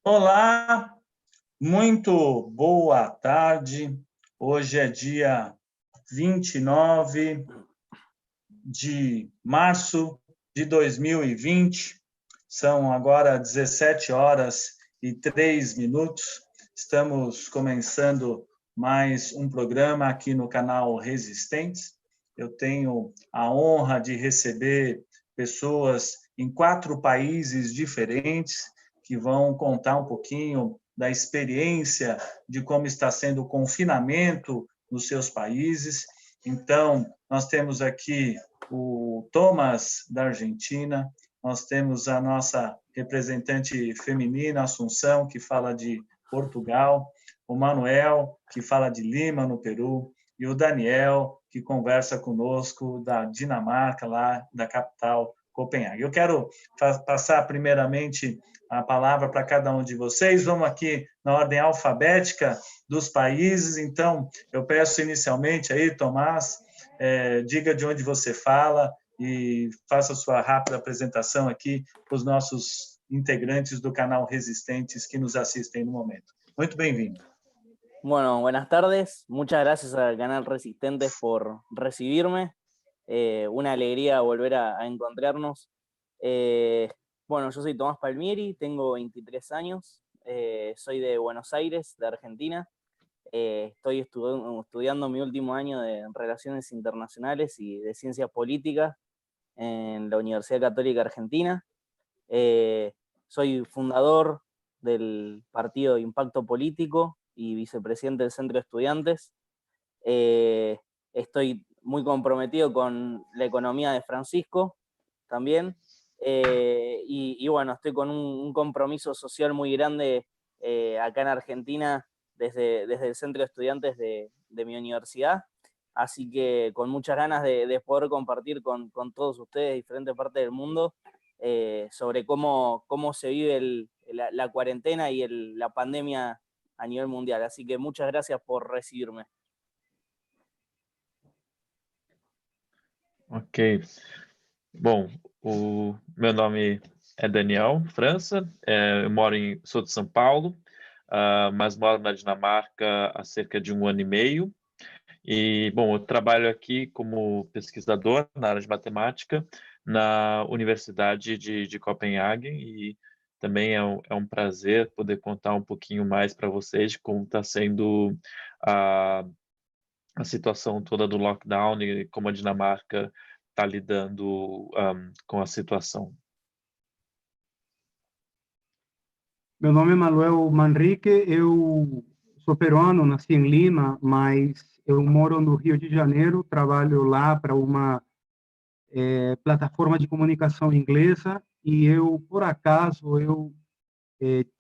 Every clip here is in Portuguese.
Olá, muito boa tarde. Hoje é dia 29 de março de 2020. São agora 17 horas e 3 minutos. Estamos começando mais um programa aqui no canal Resistentes. Eu tenho a honra de receber pessoas em 4 países diferentes que vão contar um pouquinho da experiência de como está sendo o confinamento nos seus países. Então, nós temos aqui o Thomas, da Argentina, nós temos a nossa representante feminina, Assunção, que fala de Portugal, o Manuel, que fala de Lima, no Peru, e o Daniel, que conversa conosco da Dinamarca, lá da capital, Copenhague. Eu quero passar primeiramente a palavra para cada um de vocês. Vamos aqui na ordem alfabética dos países. Então, eu peço inicialmente aí, Tomás, diga de onde você fala e faça sua rápida apresentação aqui para os nossos integrantes do canal Resistentes que nos assistem no momento. Muito bem-vindo. Bueno, buenas tardes. Muchas gracias al canal Resistentes por recibirme. Una alegría volver a encontrarnos. Bueno, yo soy Tomás Palmieri, tengo 23 años, soy de Buenos Aires, de Argentina. Estoy estudiando mi último año de Relaciones Internacionales y de Ciencias Políticas en la Universidad Católica Argentina. Soy fundador del partido Impacto Político y vicepresidente del Centro de Estudiantes. Estoy muy comprometido con la economía de Francisco también. Y bueno, estoy con un compromiso social muy grande acá en Argentina desde el Centro de Estudiantes de mi universidad. Así que con muchas ganas de poder compartir con todos ustedes de diferentes partes del mundo sobre cómo se vive la cuarentena y la pandemia a nivel mundial. Así que muchas gracias por recibirme. Ok. Bom, o meu nome é Daniel França, eu sou de São Paulo, mas moro na Dinamarca há cerca de 1 ano e meio. E, bom, eu trabalho aqui como pesquisador na área de matemática na Universidade de Copenhague e também é um prazer poder contar um pouquinho mais para vocês de como está sendo a situação toda do lockdown e como a Dinamarca está lidando com a situação. Meu nome é Manuel Manrique, eu sou peruano, nasci em Lima, mas eu moro no Rio de Janeiro, trabalho lá para uma plataforma de comunicação inglesa e por acaso,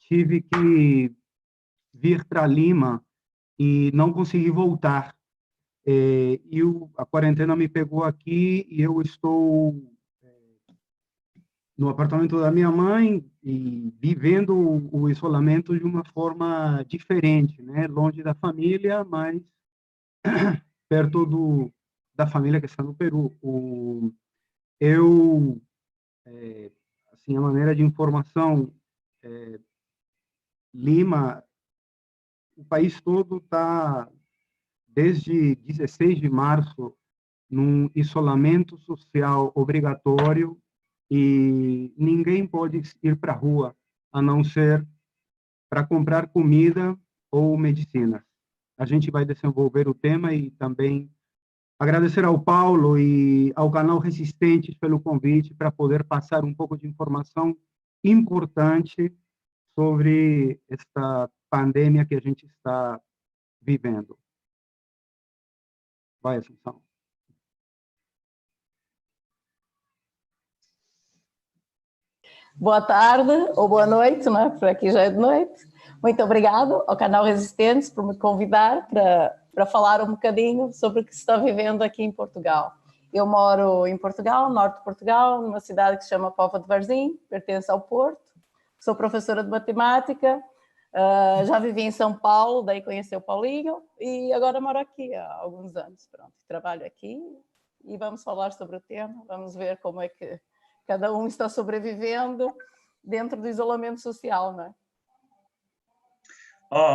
tive que vir para Lima e não consegui voltar. A quarentena me pegou aqui e eu estou no apartamento da minha mãe e vivendo o isolamento de uma forma diferente, né? Longe da família, mas perto da família que está no Peru. Assim, a maneira de informação, Lima, o país todo está, desde 16 de março, num isolamento social obrigatório e ninguém pode ir para a rua, a não ser para comprar comida ou medicinas. A gente vai desenvolver o tema e também agradecer ao Paulo e ao canal Resistentes pelo convite para poder passar um pouco de informação importante sobre esta pandemia que a gente está vivendo. Vai, Assunção. Boa tarde ou boa noite, não é? Por aqui já é de noite. Muito obrigado ao canal Resistentes por me convidar para falar um bocadinho sobre o que se está vivendo aqui em Portugal. Eu moro em Portugal, norte de Portugal, numa cidade que se chama Póvoa de Varzim, pertence ao Porto. Sou professora de matemática, já vivi em São Paulo, daí conheci o Paulinho e agora moro aqui há alguns anos. Pronto, trabalho aqui e vamos falar sobre o tema, vamos ver como é que cada um está sobrevivendo dentro do isolamento social, não é?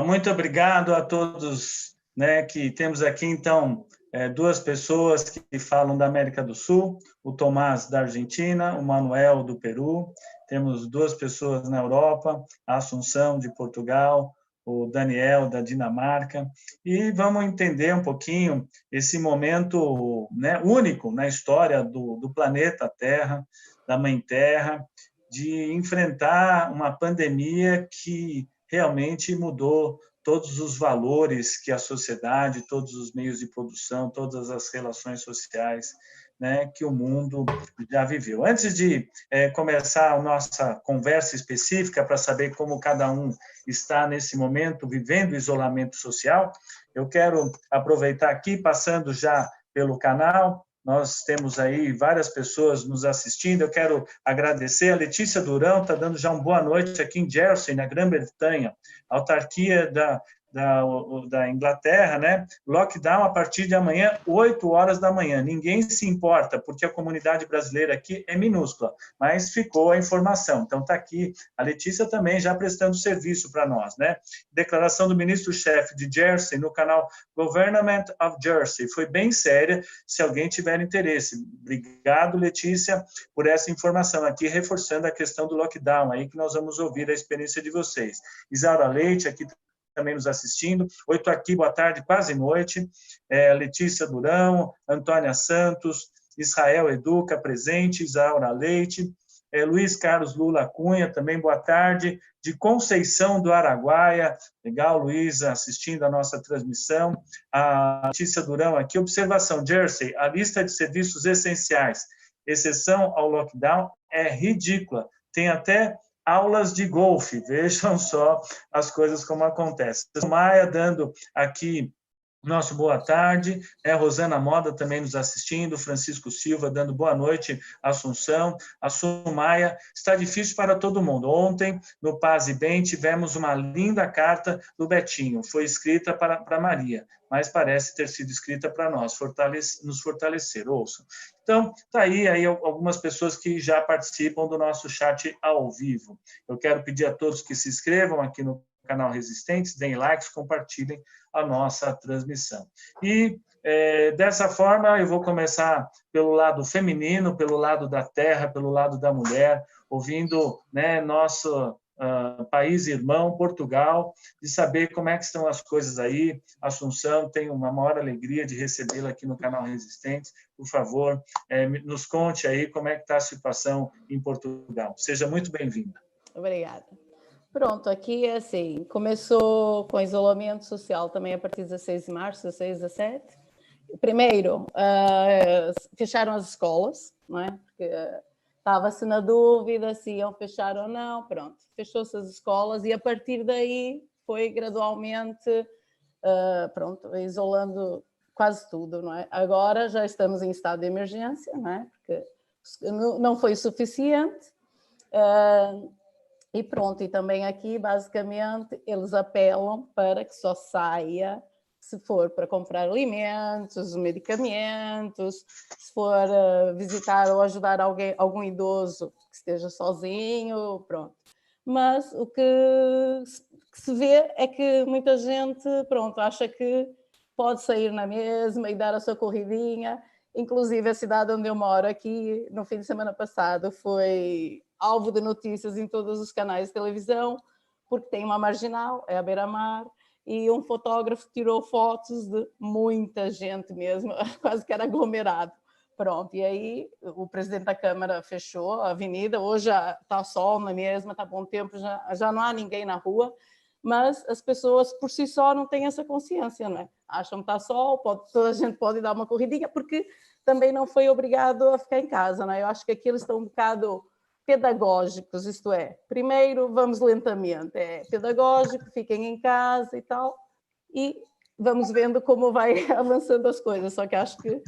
Muito obrigado a todos, né, que temos aqui, então, duas pessoas que falam da América do Sul, o Tomás da Argentina, o Manuel do Peru, temos duas pessoas na Europa, a Assunção de Portugal, o Daniel da Dinamarca, e vamos entender um pouquinho esse momento, né, único na história do planeta Terra, da Mãe Terra, de enfrentar uma pandemia que realmente mudou todos os valores que a sociedade, todos os meios de produção, todas as relações sociais, né, que o mundo já viveu. Antes de começar a nossa conversa específica para saber como cada um está nesse momento vivendo isolamento social, eu quero aproveitar aqui, passando já pelo canal, nós temos aí várias pessoas nos assistindo. Eu quero agradecer. A Letícia Durão está dando já uma boa noite aqui em Jersey, na Grã-Bretanha, autarquia da Inglaterra, né? Lockdown a partir de amanhã, 8 horas da manhã. Ninguém se importa, porque a comunidade brasileira aqui é minúscula, mas ficou a informação. Então, está aqui a Letícia também já prestando serviço para nós, né? Declaração do ministro-chefe de Jersey no canal Government of Jersey. Foi bem séria, se alguém tiver interesse. Obrigado, Letícia, por essa informação aqui, reforçando a questão do lockdown, aí que nós vamos ouvir a experiência de vocês. Isaura Leite, aqui também nos assistindo. Oi, estou aqui, boa tarde, quase noite. Letícia Durão, Antônia Santos, Israel Educa, presente, Isaura Leite, Luiz Carlos Lula Cunha, também boa tarde, de Conceição do Araguaia, legal, Luiz, assistindo a nossa transmissão. A Letícia Durão aqui, observação, Jersey, a lista de serviços essenciais, exceção ao lockdown, é ridícula. Tem até aulas de golfe, vejam só as coisas como acontecem. Maia dando aqui nosso boa tarde, Rosana Moda também nos assistindo, Francisco Silva dando boa noite, Assunção, a Sumaia, está difícil para todo mundo. Ontem, no Paz e Bem, tivemos uma linda carta do Betinho, foi escrita para Maria, mas parece ter sido escrita para nós, nos fortalecer, ouçam. Então, está aí algumas pessoas que já participam do nosso chat ao vivo. Eu quero pedir a todos que se inscrevam aqui no canal Resistentes, deem likes, compartilhem a nossa transmissão. E, dessa forma, eu vou começar pelo lado feminino, pelo lado da terra, pelo lado da mulher, ouvindo, né, nosso país irmão, Portugal, de saber como é que estão as coisas aí. Assunção, tenho uma maior alegria de recebê-la aqui no canal Resistentes. Por favor, nos conte aí como é que está a situação em Portugal. Seja muito bem-vinda. Obrigada. Pronto, aqui assim, começou com isolamento social também a partir de 16 de março, 16, 17. Primeiro, fecharam as escolas, não é? Porque estava-se na dúvida se iam fechar ou não, pronto. Fechou-se as escolas e a partir daí foi gradualmente, pronto, isolando quase tudo, não é? Agora já estamos em estado de emergência, não é? Porque não foi suficiente. E pronto, e também aqui, basicamente, eles apelam para que só saia se for para comprar alimentos, medicamentos, se for visitar ou ajudar algum idoso que esteja sozinho, pronto. Mas o que se vê é que muita gente, pronto, acha que pode sair na mesma e dar a sua corridinha. Inclusive, a cidade onde eu moro aqui, no fim de semana passado, foi alvo de notícias em todos os canais de televisão, porque tem uma marginal, é a beira-mar, e um fotógrafo tirou fotos de muita gente mesmo, quase que era aglomerado. Pronto, e aí o presidente da Câmara fechou a avenida, hoje já está sol na mesma, está bom tempo, já não há ninguém na rua, mas as pessoas por si só não têm essa consciência, não é? Acham que está sol, toda a gente pode dar uma corridinha, porque também não foi obrigado a ficar em casa, não é? Eu acho que aqui eles estão um bocado pedagógicos, isto é, primeiro vamos lentamente, é pedagógico, fiquem em casa e tal, e vamos vendo como vai avançando as coisas, só que acho que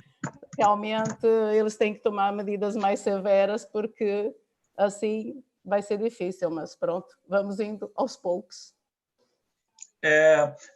realmente eles têm que tomar medidas mais severas, porque assim vai ser difícil, mas pronto, vamos indo aos poucos.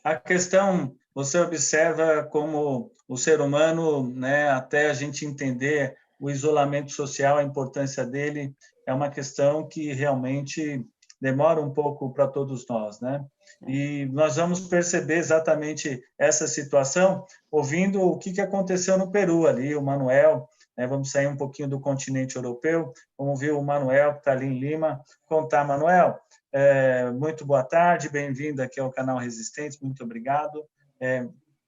A questão, você observa como o ser humano, né, até a gente entender o isolamento social, a importância dele, é uma questão que realmente demora um pouco para todos nós, né? E nós vamos perceber exatamente essa situação ouvindo o que aconteceu no Peru ali, o Manuel, né? Vamos sair um pouquinho do continente europeu, vamos ver o Manuel, que está ali em Lima, contar. Manuel, muito boa tarde, bem-vindo aqui ao canal Resistentes, muito obrigado.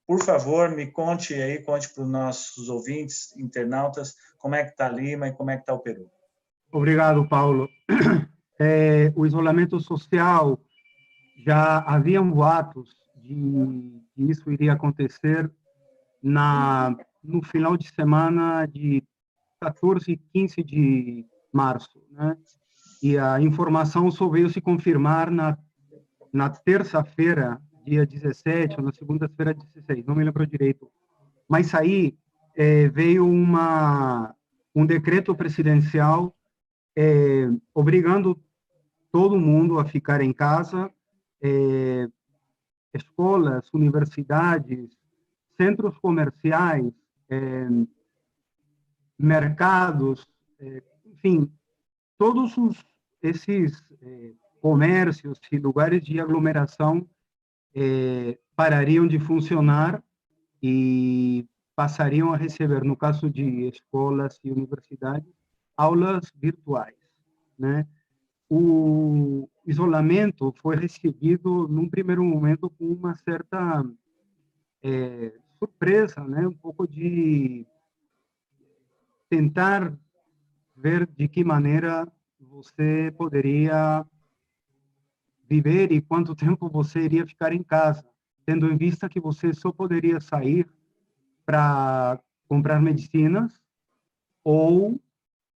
Por favor, me conte aí, conte para os nossos ouvintes, internautas, como é que está Lima e como é que está o Peru. Obrigado, Paulo. O isolamento social, já haviam boatos de que isso iria acontecer no final de semana de 14 e 15 de março, né? E a informação só veio se confirmar na terça-feira, dia 17, ou na segunda-feira, 16, não me lembro direito. Mas aí veio um decreto presidencial obrigando todo mundo a ficar em casa, escolas, universidades, centros comerciais, mercados, enfim, todos esses comércios e lugares de aglomeração parariam de funcionar e passariam a receber, no caso de escolas e universidades, aulas virtuais, né? O isolamento foi recebido, num primeiro momento, com uma certa surpresa, né? Um pouco de tentar ver de que maneira você poderia viver e quanto tempo você iria ficar em casa, tendo em vista que você só poderia sair para comprar medicinas ou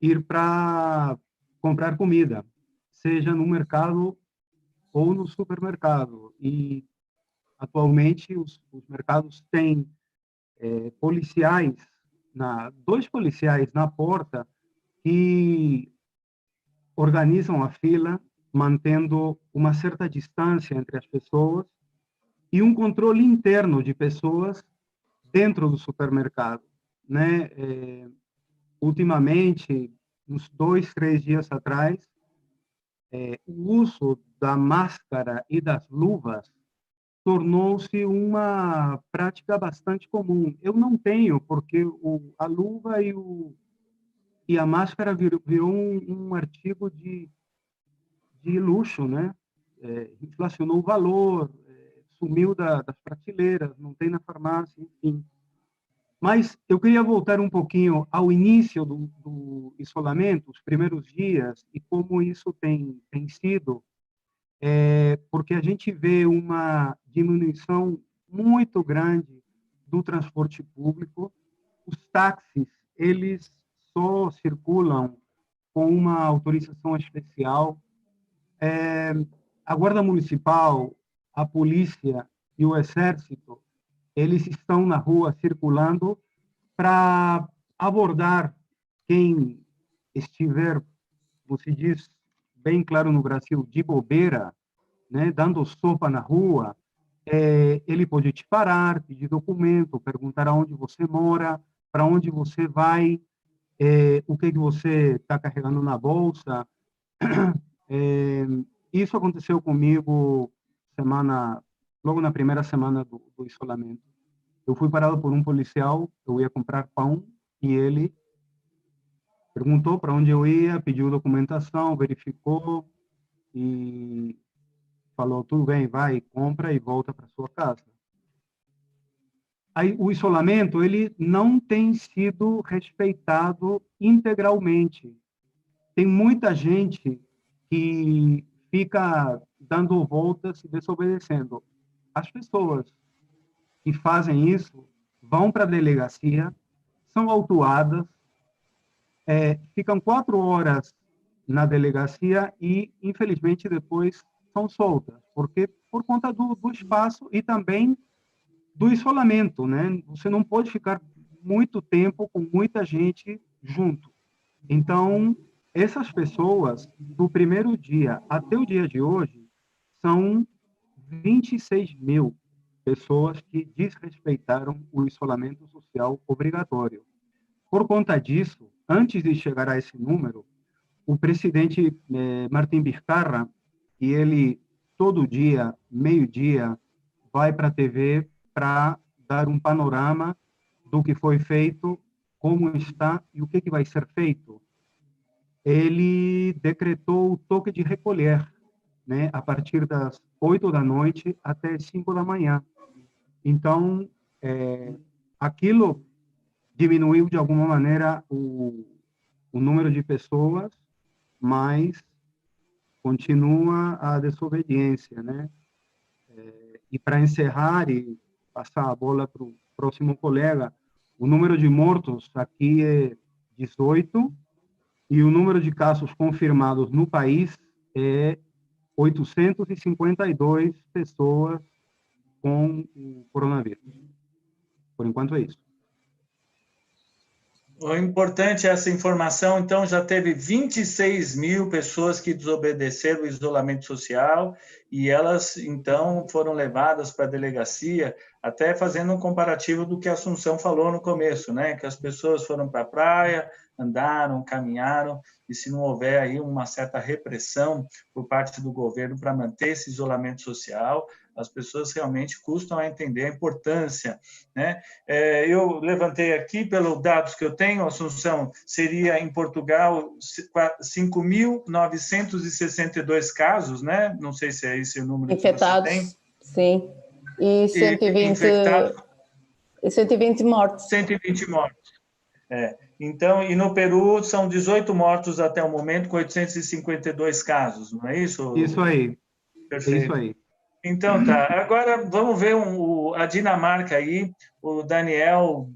ir para comprar comida, seja no mercado ou no supermercado. E atualmente os mercados têm policiais, dois policiais na porta que organizam a fila, mantendo uma certa distância entre as pessoas e um controle interno de pessoas dentro do supermercado, né? Ultimamente, uns 2, 3 dias atrás, o uso da máscara e das luvas tornou-se uma prática bastante comum. Eu não tenho, porque a luva e a máscara virou um artigo de luxo, né? Inflacionou o valor, sumiu das prateleiras, não tem na farmácia, enfim. Mas eu queria voltar um pouquinho ao início do isolamento, os primeiros dias, e como isso tem sido, porque a gente vê uma diminuição muito grande do transporte público. Os táxis, eles só circulam com uma autorização especial. A Guarda Municipal, a polícia e o Exército, eles estão na rua circulando para abordar quem estiver, como se diz bem claro no Brasil, de bobeira, né, dando sopa na rua. Ele pode te parar, pedir documento, perguntar aonde você mora, para onde você vai, o que você está carregando na bolsa. Isso aconteceu comigo logo na primeira semana do isolamento. Eu fui parado por um policial, eu ia comprar pão, e ele perguntou para onde eu ia, pediu documentação, verificou e falou: tudo bem, vai, compra e volta para sua casa. Aí, o isolamento, ele não tem sido respeitado integralmente. Tem muita gente que fica dando voltas e desobedecendo. As pessoas que fazem isso vão para a delegacia, são autuadas, ficam 4 horas na delegacia e, infelizmente, depois são soltas, porque por conta do espaço e também do isolamento, né? Você não pode ficar muito tempo com muita gente junto. Então, essas pessoas, do primeiro dia até o dia de hoje, são 26 mil pessoas que desrespeitaram o isolamento social obrigatório. Por conta disso, antes de chegar a esse número, o presidente Martín Vizcarra, e ele, todo dia, meio-dia, vai para a TV para dar um panorama do que foi feito, como está e o que vai ser feito. Ele decretou o toque de recolher, né, a partir das 8 da noite até 5 da manhã. Então, aquilo diminuiu de alguma maneira o número de pessoas, mas continua a desobediência, né? E para encerrar e passar a bola para o próximo colega, o número de mortos aqui é 18 e o número de casos confirmados no país é 852 pessoas com o coronavírus. Por enquanto é isso. O importante é essa informação, então já teve 26 mil pessoas que desobedeceram o isolamento social e elas, então, foram levadas para a delegacia, até fazendo um comparativo do que a Assunção falou no começo, né? Que as pessoas foram para a praia, andaram, caminharam, e se não houver aí uma certa repressão por parte do governo para manter esse isolamento social, as pessoas realmente custam a entender a importância, né? Eu levantei aqui, pelos dados que eu tenho, Assunção, seria em Portugal 5.962 casos, né? Não sei se é esse o número infectados, que você tem. sim. E 120 mortos. 120 mortos. Então, e no Peru são 18 mortos até o momento, com 852 casos, não é isso? Isso aí. Perfeito. É isso aí. Então, tá. Agora, vamos ver a Dinamarca aí. O Daniel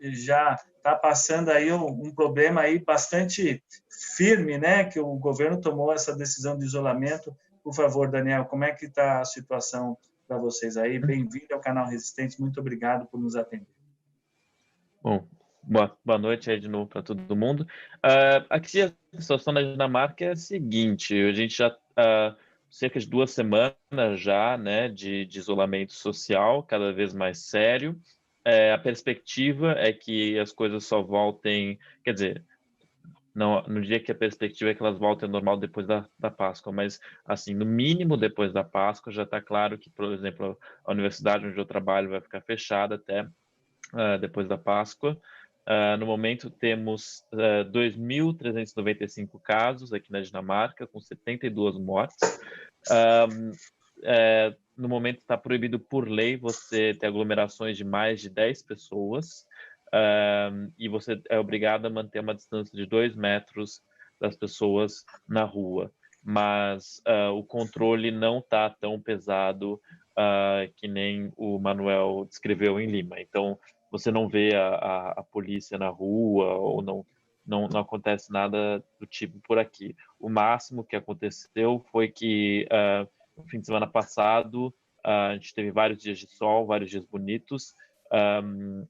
já está passando aí um problema aí bastante firme, né? Que o governo tomou essa decisão de isolamento. Por favor, Daniel, como é que está a situação para vocês aí? Bem-vindo ao canal Resistente. Muito obrigado por nos atender. Bom, boa noite aí de novo para todo mundo. Aqui a situação da Dinamarca é a seguinte: a gente já cerca de 2 semanas já, né, de isolamento social, cada vez mais sério. A perspectiva é que as coisas só voltem, quer dizer, não diria que a perspectiva é que elas voltem ao normal depois da Páscoa, mas assim, no mínimo depois da Páscoa já está claro que, por exemplo, a universidade onde eu trabalho vai ficar fechada até depois da Páscoa. No momento, temos 2.395 casos aqui na Dinamarca, com 72 mortes. No momento, está proibido por lei você ter aglomerações de mais de 10 pessoas, e você é obrigado a manter uma distância de 2 metros das pessoas na rua. Mas o controle não está tão pesado que nem o Manuel descreveu em Lima. Então, você não vê a polícia na rua ou não acontece nada do tipo por aqui. O máximo que aconteceu foi que no fim de semana passado a gente teve vários dias de sol, vários dias bonitos,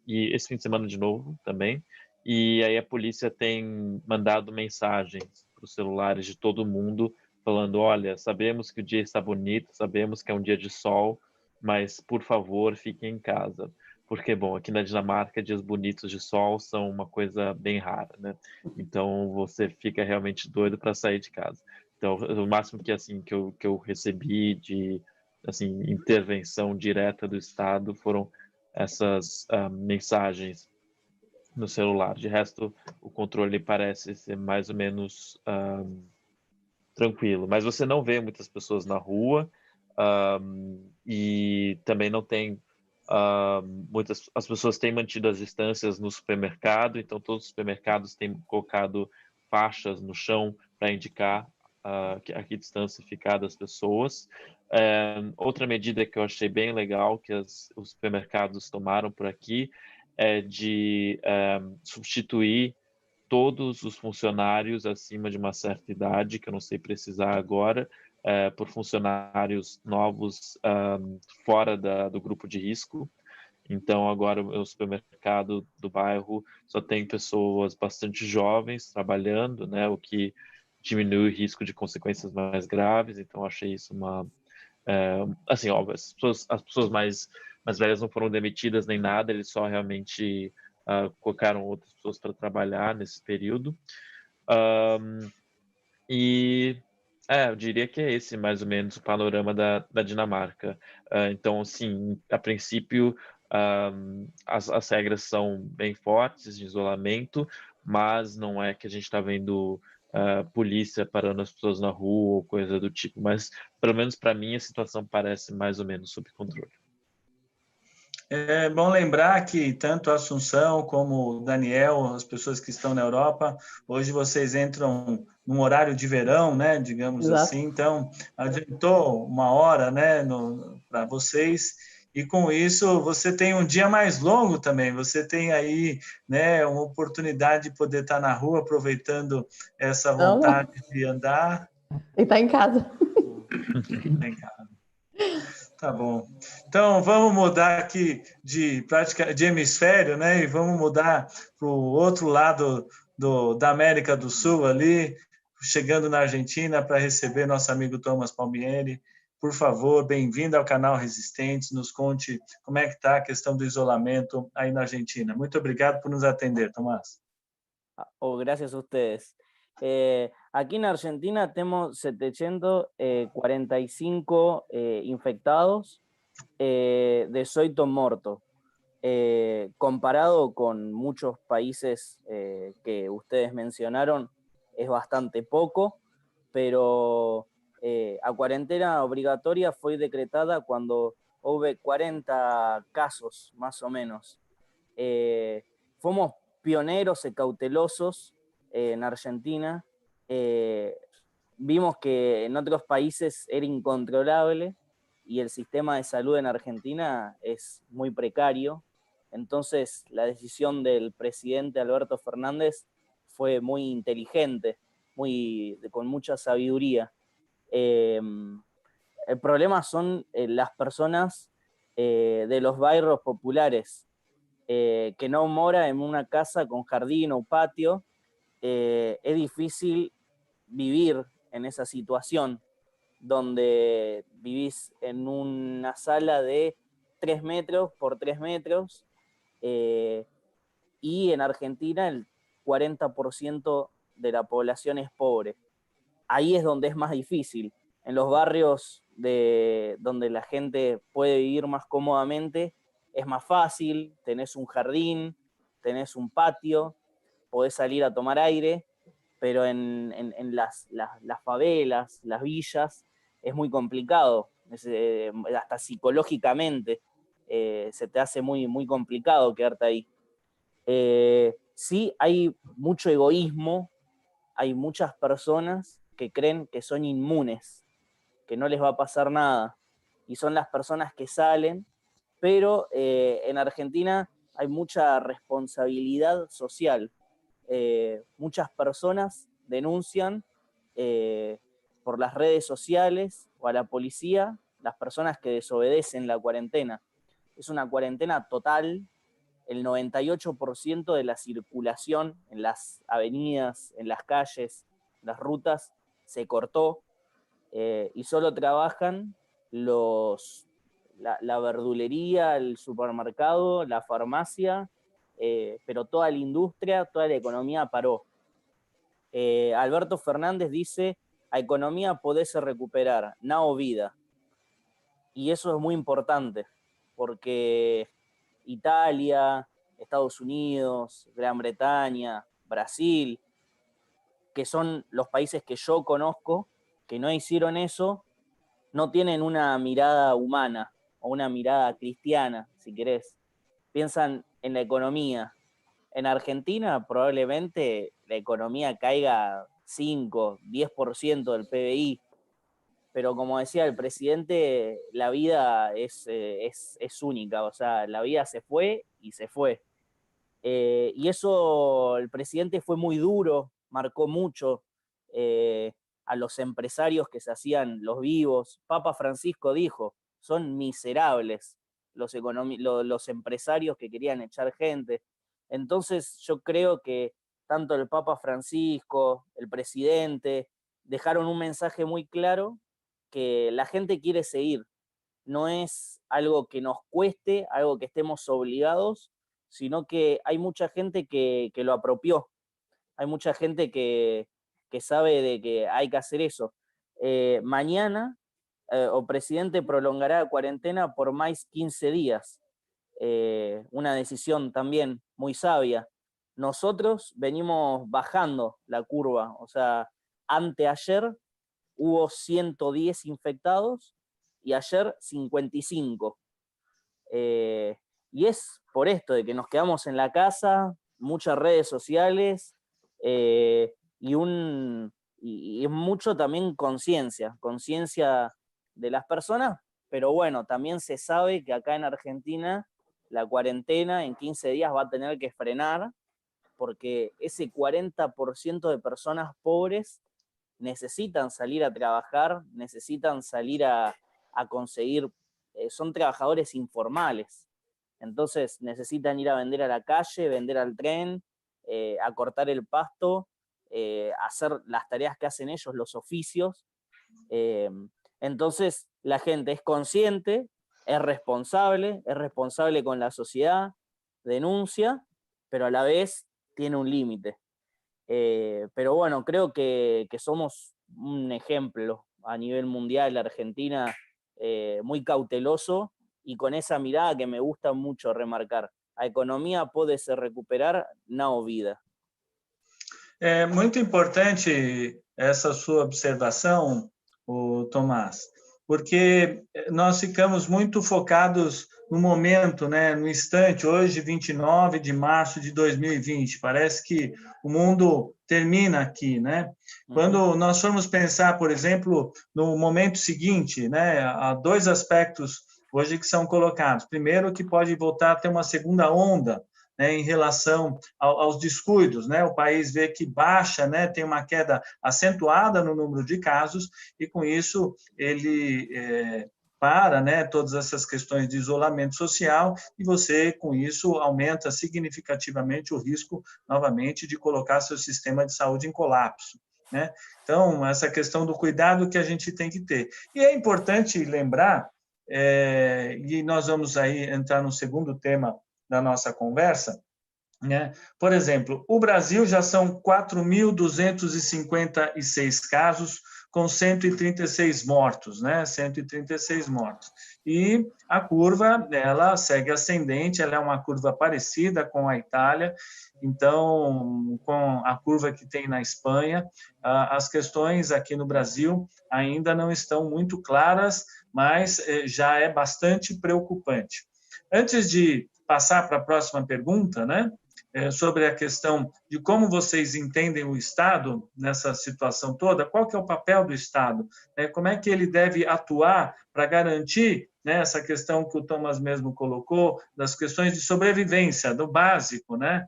e esse fim de semana de novo também. E aí a polícia tem mandado mensagens para os celulares de todo mundo falando: olha, sabemos que o dia está bonito, sabemos que é um dia de sol, mas por favor, fiquem em casa. Porque, bom, aqui na Dinamarca, dias bonitos de sol são uma coisa bem rara, né? Então, você fica realmente doido para sair de casa. Então, o máximo que, assim, que eu recebi de, assim, intervenção direta do Estado foram essas mensagens no celular. De resto, o controle parece ser mais ou menos tranquilo. Mas você não vê muitas pessoas na rua, e também não tem as pessoas têm mantido as distâncias no supermercado, então todos os supermercados têm colocado faixas no chão para indicar a que distância ficar das pessoas. Outra medida que eu achei bem legal que os supermercados tomaram por aqui é de substituir todos os funcionários acima de uma certa idade, que eu não sei precisar agora, por funcionários novos fora do grupo de risco. Então, agora o supermercado do bairro só tem pessoas bastante jovens trabalhando, né, o que diminui o risco de consequências mais graves. Então, achei isso assim, óbvio, as pessoas mais velhas não foram demitidas nem nada, eles só realmente colocaram outras pessoas para trabalhar nesse período. E Eu diria que é esse mais ou menos o panorama da Dinamarca. Então, sim, a princípio, as regras são bem fortes de isolamento, mas não é que a gente está vendo polícia parando as pessoas na rua ou coisa do tipo. Mas, pelo menos para mim, a situação parece mais ou menos sob controle. É bom lembrar que tanto a Assunção como o Daniel, as pessoas que estão na Europa, hoje vocês entram num horário de verão, né, digamos Exato. assim, então adiantou uma hora, né, para vocês, e com isso você tem um dia mais longo também, você tem aí, né, uma oportunidade de poder estar na rua aproveitando essa vontade de andar. E está em casa. Vem cá. Tá bom. Então, vamos mudar aqui de prática de hemisfério, né? E vamos mudar para o outro lado da América do Sul ali, chegando na Argentina para receber nosso amigo Thomas Palmieri. Por favor, bem-vindo ao canal Resistentes. Nos conte como é que está a questão do isolamento aí na Argentina. Muito obrigado por nos atender, Tomás. Gracias a ustedes. Aquí en Argentina tenemos 745 infectados de 18 muertos. Comparado con muchos países que ustedes mencionaron, es bastante poco, pero a cuarentena obligatoria fue decretada cuando hubo 40 casos, más o menos. Fuimos pioneros y cautelosos en Argentina. Vimos que en otros países era incontrolable y el sistema de salud en Argentina es muy precario. Entonces, la decisión del presidente Alberto Fernández fue muy inteligente, con mucha sabiduría. El problema son las personas de los barrios populares, que no mora en una casa con jardín o patio. Es difícil vivir en esa situación donde vivís en una sala de 3 metros por 3 metros, y en Argentina el 40% de la población es pobre. Ahí es donde es más difícil. En los barrios donde la gente puede vivir más cómodamente, es más fácil, tenés un jardín, tenés un patio, podés salir a tomar aire, pero en las favelas, las villas, es muy complicado, hasta psicológicamente se te hace muy, muy complicado quedarte ahí. Sí, hay mucho egoísmo, hay muchas personas que creen que son inmunes, que no les va a pasar nada, y son las personas que salen, pero en Argentina hay mucha responsabilidad social. Muchas personas denuncian por las redes sociales o a la policía las personas que desobedecen la cuarentena. Es una cuarentena total. El 98% de la circulación en las avenidas, en las calles, las rutas, se cortó, y solo trabajan la verdulería, el supermercado, la farmacia, pero toda la industria, toda la economía paró. Alberto Fernández dice: a economía podés recuperar, no vida. Y eso es muy importante, porque Italia, Estados Unidos, Gran Bretaña, Brasil, que son los países que yo conozco, que no hicieron eso, no tienen una mirada humana o una mirada cristiana, si querés. Piensan en la economía. En Argentina probablemente la economía caiga 5, 10% del PBI, pero como decía el presidente, la vida es única, o sea, la vida se fue y se fue. Y eso, el presidente fue muy duro, marcó mucho a los empresarios que se hacían los vivos. Papa Francisco dijo: son miserables los empresarios que querían echar gente. Entonces yo creo que tanto el Papa Francisco, el presidente, dejaron un mensaje muy claro, que la gente quiere seguir. No es algo que nos cueste, algo que estemos obligados, sino que hay mucha gente que lo apropió. Hay mucha gente que sabe de que hay que hacer eso. mañana el presidente prolongará la cuarentena por más 15 días. Una decisión también muy sabia. Nosotros venimos bajando la curva, o sea, anteayer hubo 110 infectados y ayer 55. Y es por esto de que nos quedamos en la casa, muchas redes sociales y mucho también conciencia de las personas, pero bueno, también se sabe que acá en Argentina la cuarentena en 15 días va a tener que frenar porque ese 40% de personas pobres necesitan salir a trabajar, necesitan salir a conseguir, son trabajadores informales, entonces necesitan ir a vender a la calle, vender al tren, a cortar el pasto, hacer las tareas que hacen ellos, los oficios. Entonces la gente es consciente, es responsable con la sociedad, denuncia, pero a la vez tiene un límite. Pero bueno, creo que somos un ejemplo a nivel mundial, Argentina, muy cauteloso y con esa mirada que me gusta mucho remarcar. A economia pode se recuperar na vida. É muito importante essa sua observação, Tomás, porque nós ficamos muito focados no momento, né, no instante, hoje, 29 de março de 2020, parece que o mundo termina aqui, né? Quando nós formos pensar, por exemplo, no momento seguinte, né, há dois aspectos hoje que são colocados. Primeiro, que pode voltar a ter uma segunda onda, né, em relação aos descuidos, né? O país vê que baixa, né, tem uma queda acentuada no número de casos e, com isso, ele para, né, todas essas questões de isolamento social e você, com isso, aumenta significativamente o risco, novamente, de colocar seu sistema de saúde em colapso, né? Então, essa questão do cuidado que a gente tem que ter. E é importante lembrar, e nós vamos aí entrar no segundo tema da nossa conversa, né? Por exemplo, o Brasil já são 4.256 casos, com 136 mortos, né? 136 mortos. E a curva, ela segue ascendente, ela é uma curva parecida com a Itália, então, com a curva que tem na Espanha, as questões aqui no Brasil ainda não estão muito claras, mas já é bastante preocupante. Antes de passar para a próxima pergunta, né, sobre a questão de como vocês entendem o Estado nessa situação toda, qual que é o papel do Estado, né, como é que ele deve atuar para garantir, né, essa questão que o Thomas mesmo colocou, das questões de sobrevivência, do básico, né,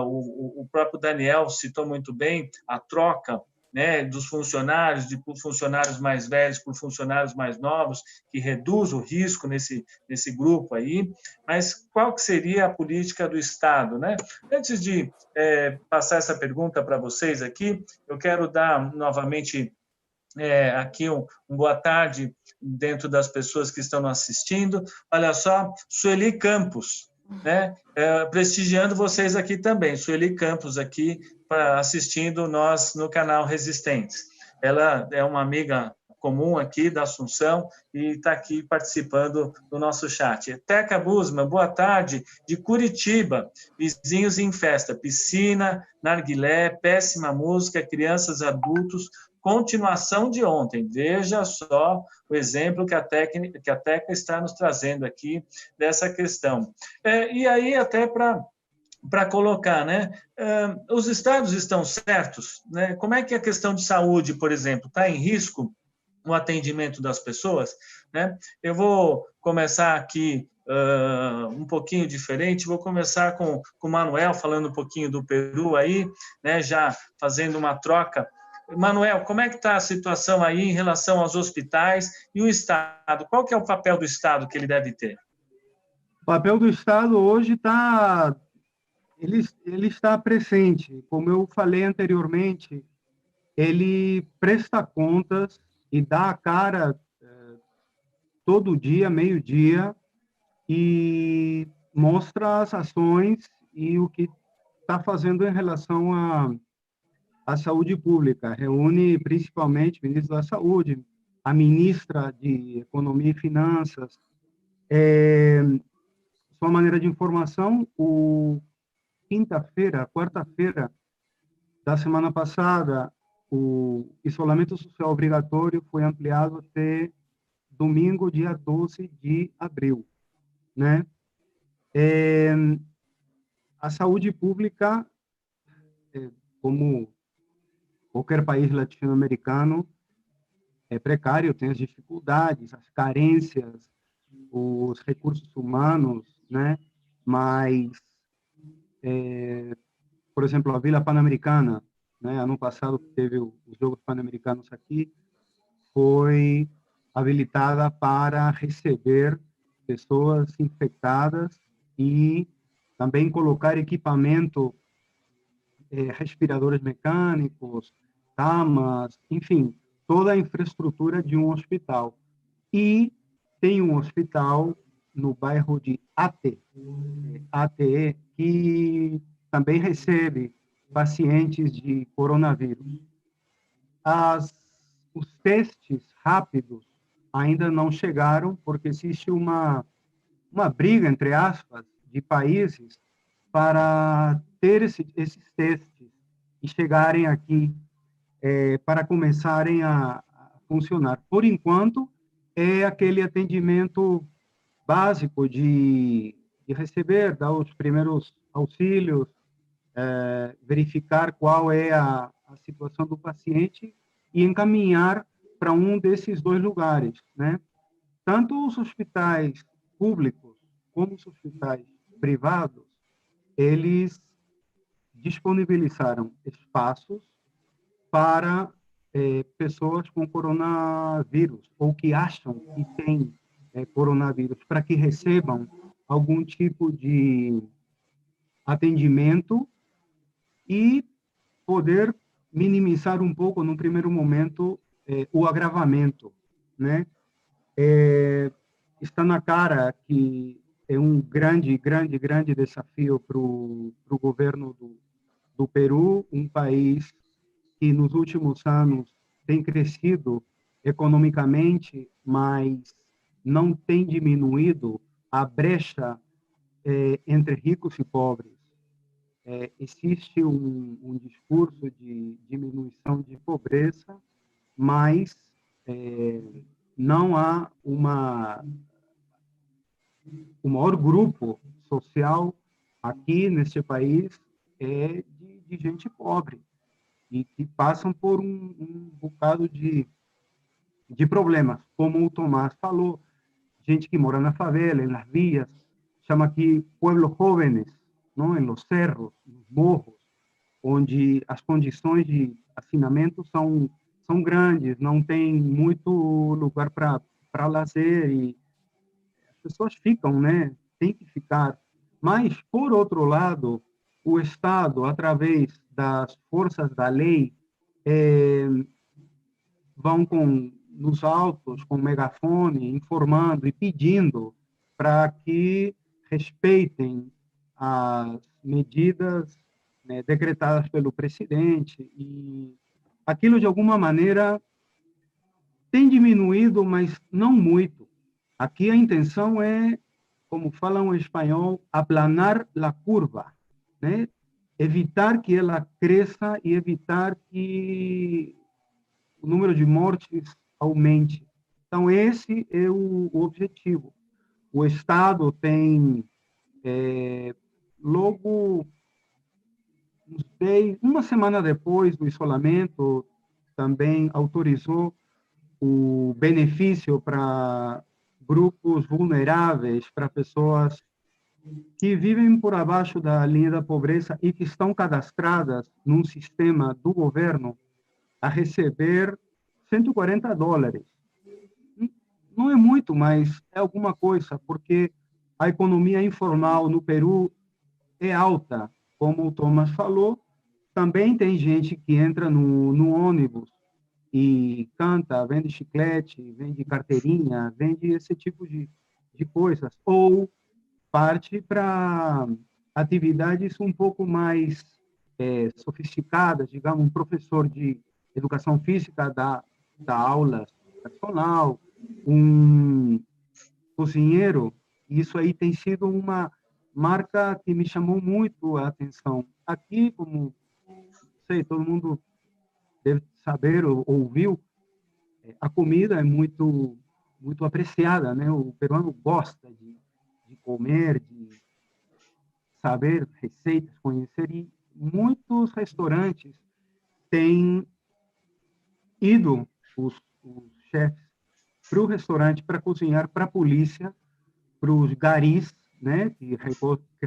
o próprio Daniel citou muito bem a troca, né, dos funcionários, de funcionários mais velhos por funcionários mais novos, que reduz o risco nesse grupo aí, mas qual que seria a política do Estado, né? Antes de passar essa pergunta para vocês aqui, eu quero dar novamente aqui um boa tarde dentro das pessoas que estão nos assistindo. Olha só, Sueli Campos, né? Prestigiando vocês aqui também, Sueli Campos aqui, assistindo nós no canal Resistentes. Ela é uma amiga comum aqui da Assunção e está aqui participando do nosso chat. Teca Busman, boa tarde, de Curitiba, vizinhos em festa, piscina, narguilé, péssima música, crianças, adultos, continuação de ontem. Veja só o exemplo que a Teca está nos trazendo aqui dessa questão. E aí, até para colocar, né? Os estados estão certos, né? Como é que a questão de saúde, por exemplo, está em risco no atendimento das pessoas, né? Eu vou começar aqui um pouquinho diferente, vou começar com o Manuel, falando um pouquinho do Peru aí, né? Já fazendo uma troca. Manuel, como é que está a situação aí em relação aos hospitais e o Estado? Qual que é o papel do Estado que ele deve ter? O papel do Estado hoje está... Ele está presente. Como eu falei anteriormente, ele presta contas e dá a cara todo dia, meio-dia, e mostra as ações e o que está fazendo em relação a saúde pública, reúne principalmente o ministro da Saúde, a ministra de Economia e Finanças. Sua maneira de informação, quarta-feira da semana passada, o isolamento social obrigatório foi ampliado até domingo, dia 12 de abril, né? A saúde pública, como qualquer país latino-americano, é precário, tem as dificuldades, as carências, os recursos humanos, né? Mas, por exemplo, a Vila Pan-Americana, né? Ano passado teve os Jogos Pan-Americanos aqui, foi habilitada para receber pessoas infectadas e também colocar equipamento, respiradores mecânicos, camas, enfim, toda a infraestrutura de um hospital. E tem um hospital no bairro de ATE, que também recebe pacientes de coronavírus. Os testes rápidos ainda não chegaram, porque existe uma briga, entre aspas, de países para ter esses testes e chegarem aqui para começarem a funcionar. Por enquanto, é aquele atendimento básico de receber, dar os primeiros auxílios, verificar qual é a situação do paciente e encaminhar para um desses dois lugares, né? Tanto os hospitais públicos como os hospitais privados, eles disponibilizaram espaços para pessoas com coronavírus ou que acham que têm coronavírus, para que recebam algum tipo de atendimento e poder minimizar um pouco, num primeiro momento, o agravamento, né? Está na cara que é um grande desafio para o governo do Peru, um país que nos últimos anos tem crescido economicamente, mas não tem diminuído a brecha entre ricos e pobres. Existe um discurso de diminuição de pobreza, mas não há o maior grupo social aqui neste país é de gente pobre e que passam por um bocado de problemas, como o Tomás falou, gente que mora na favela, em las vias, chama aqui pueblos jóvenes, não, em los cerros, nos morros, onde as condições de hacinamento são grandes, não tem muito lugar para lazer e as pessoas ficam, né? Tem que ficar. Mas, por outro lado, o Estado, através das forças da lei, vão nos autos, com megafone, informando e pedindo para que respeitem as medidas, né, decretadas pelo presidente, e aquilo, de alguma maneira, tem diminuído, mas não muito. Aqui a intenção é, como falam em espanhol, aplanar a curva, né? Evitar que ela cresça e evitar que o número de mortes aumente. Então, esse é o objetivo. O Estado tem, logo, uma semana depois do isolamento, também autorizou o benefício para grupos vulneráveis, para pessoas que vivem por abaixo da linha da pobreza e que estão cadastradas num sistema do governo, a receber $140. Não é muito, mas é alguma coisa, porque a economia informal no Peru é alta, como o Thomas falou. Também tem gente que entra no ônibus e canta, vende chiclete, vende carteirinha, vende esse tipo de coisas, ou parte para atividades um pouco mais sofisticadas, digamos, um professor de educação física dá aula personal, um cozinheiro, isso aí tem sido uma marca que me chamou muito a atenção. Aqui, como sei, todo mundo deve saber ou ouviu, a comida é muito apreciada, né? O peruano gosta de comer, de saber receitas, conhecer, e muitos restaurantes têm ido os chefes para o restaurante para cozinhar para a polícia, para os garis, né, que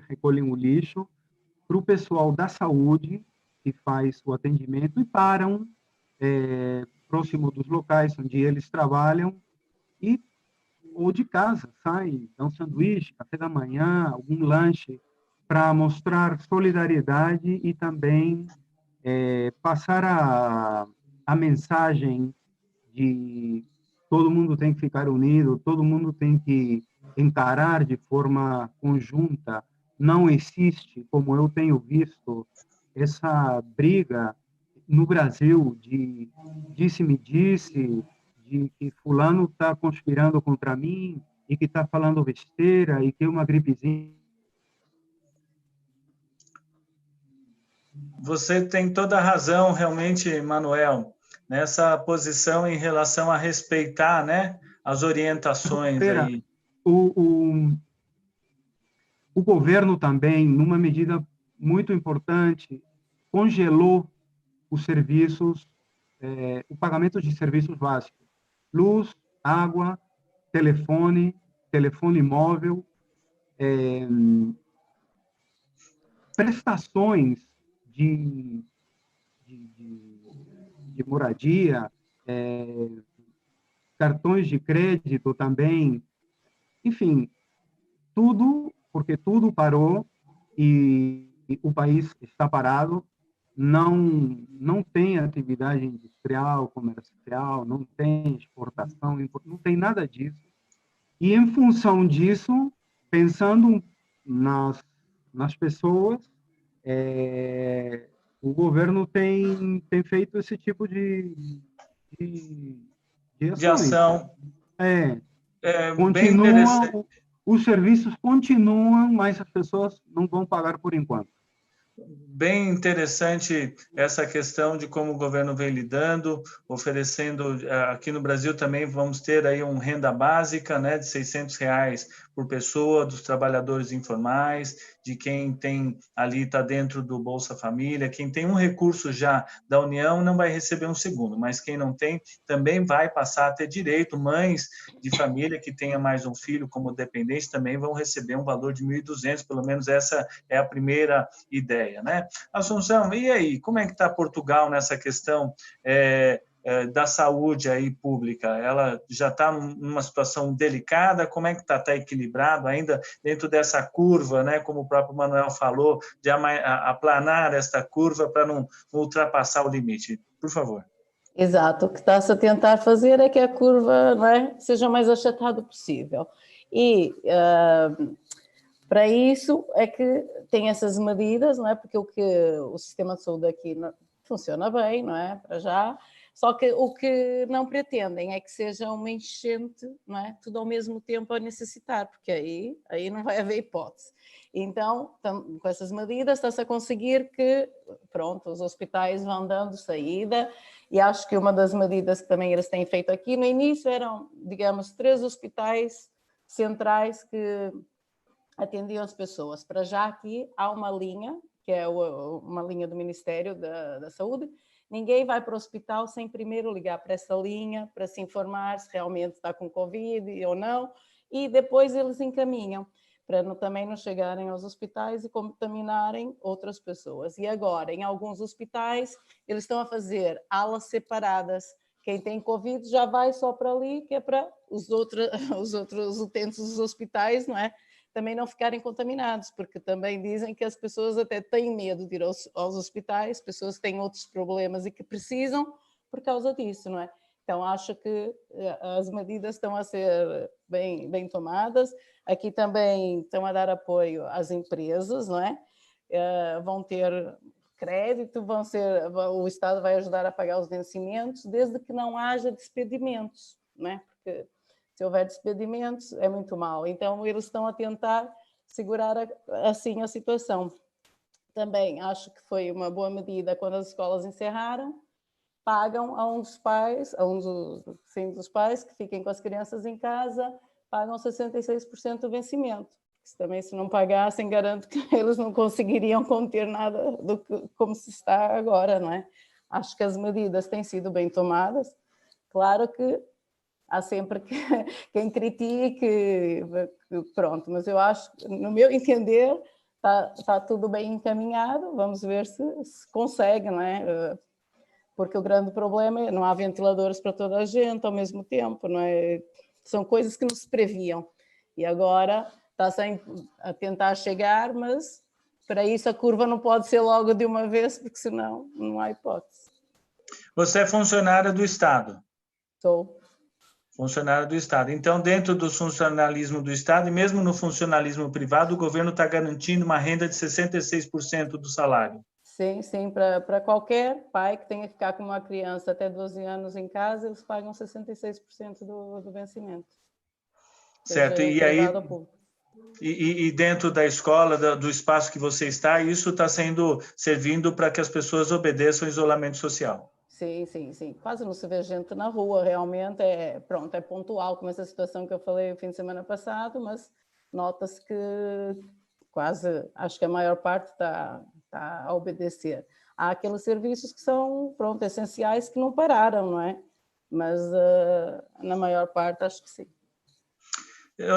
recolhem o lixo, para o pessoal da saúde que faz o atendimento e param próximo dos locais onde eles trabalham e ou de casa saem, dão sanduíche, café da manhã, algum lanche para mostrar solidariedade e também passar a mensagem de todo mundo tem que ficar unido, todo mundo tem que encarar de forma conjunta. Não existe, como eu tenho visto, essa briga no Brasil de disse-me-disse, de que fulano está conspirando contra mim e que está falando besteira e que é uma gripezinha. Você tem toda a razão, realmente, Manuel, nessa posição em relação a respeitar, né, as orientações aí. O governo também, numa medida muito importante, congelou os serviços, o pagamento de serviços básicos, luz, água, telefone móvel, prestações de moradia, cartões de crédito também, enfim, tudo, porque tudo parou e o país está parado, não tem atividade industrial, comercial, não tem exportação, não tem nada disso. E, em função disso, pensando nas pessoas, o governo tem feito esse tipo de De ações. ação. Bem interessante. Os serviços continuam, mas as pessoas não vão pagar por enquanto. Bem interessante essa questão de como o governo vem lidando, oferecendo, aqui no Brasil também vamos ter aí uma renda básica, né, de R$600 por pessoa, dos trabalhadores informais, de quem tem ali, está dentro do Bolsa Família, quem tem um recurso já da União não vai receber um segundo, mas quem não tem também vai passar a ter direito, mães de família que tenha mais um filho como dependente também vão receber um valor de R$1.200, pelo menos essa é a primeira ideia, né? Assunção, e aí, como é que está Portugal nessa questão da saúde aí pública? Ela já está numa situação delicada? Como é que está? Está equilibrado ainda dentro dessa curva, né? Como o próprio Manuel falou, de aplanar esta curva para não ultrapassar o limite. Por favor. Exato, o que está-se a tentar fazer é que a curva, não é, seja o mais achatada possível. E para isso é que tem essas medidas, não é? Porque o sistema de saúde aqui funciona bem, não é? Para já. Só que o que não pretendem é que seja uma enchente, não é? Tudo ao mesmo tempo a necessitar, porque aí não vai haver hipótese. Então, com essas medidas, está-se a conseguir que, pronto, os hospitais vão dando saída, e acho que uma das medidas que também eles têm feito aqui, no início eram, digamos, 3 hospitais centrais que atendiam as pessoas. Para já aqui há uma linha, que é uma linha do Ministério da Saúde. Ninguém vai para o hospital sem primeiro ligar para essa linha, para se informar se realmente está com Covid ou não, e depois eles encaminham, para também não chegarem aos hospitais e contaminarem outras pessoas. E agora, em alguns hospitais, eles estão a fazer alas separadas. Quem tem Covid já vai só para ali, que é para os outros utentes dos hospitais, não é? Também não ficarem contaminados, porque também dizem que as pessoas até têm medo de ir aos hospitais, pessoas que têm outros problemas e que precisam por causa disso, não é? Então, acho que as medidas estão a ser bem tomadas. Aqui também estão a dar apoio às empresas, não é? Vão ter crédito, o Estado vai ajudar a pagar os vencimentos, desde que não haja despedimentos, né? Porque se houver despedimentos é muito mal. Então eles estão a tentar segurar assim a situação. Também acho que foi uma boa medida quando as escolas encerraram, pagam a um dos pais, dos pais que fiquem com as crianças em casa, pagam 66% do vencimento. Também, se não pagassem, garanto que eles não conseguiriam conter nada como se está agora, não é? Acho que as medidas têm sido bem tomadas. Claro que há sempre quem critique, pronto, mas eu acho, no meu entender, está tudo bem encaminhado. Vamos ver se consegue, não é? Porque o grande problema é não há ventiladores para toda a gente ao mesmo tempo, não é? São coisas que não se previam. E agora está a tentar chegar, mas para isso a curva não pode ser logo de uma vez, porque senão não há hipótese. Você é funcionária do Estado? Sou. Funcionária do Estado. Então, dentro do funcionalismo do Estado, e mesmo no funcionalismo privado, o governo está garantindo uma renda de 66% do salário. Sim, sim, para qualquer pai que tenha que ficar com uma criança até 12 anos em casa, eles pagam 66% do vencimento. Certo, e aí e dentro da escola, do espaço que você está, isso está servindo para que as pessoas obedeçam ao isolamento social. Sim, sim, sim. Quase não se vê gente na rua, realmente é pontual, como essa situação que eu falei o fim de semana passado, mas nota-se que quase, acho que a maior parte está a obedecer. Há aqueles serviços que são, essenciais, que não pararam, não é? Mas na maior parte acho que sim.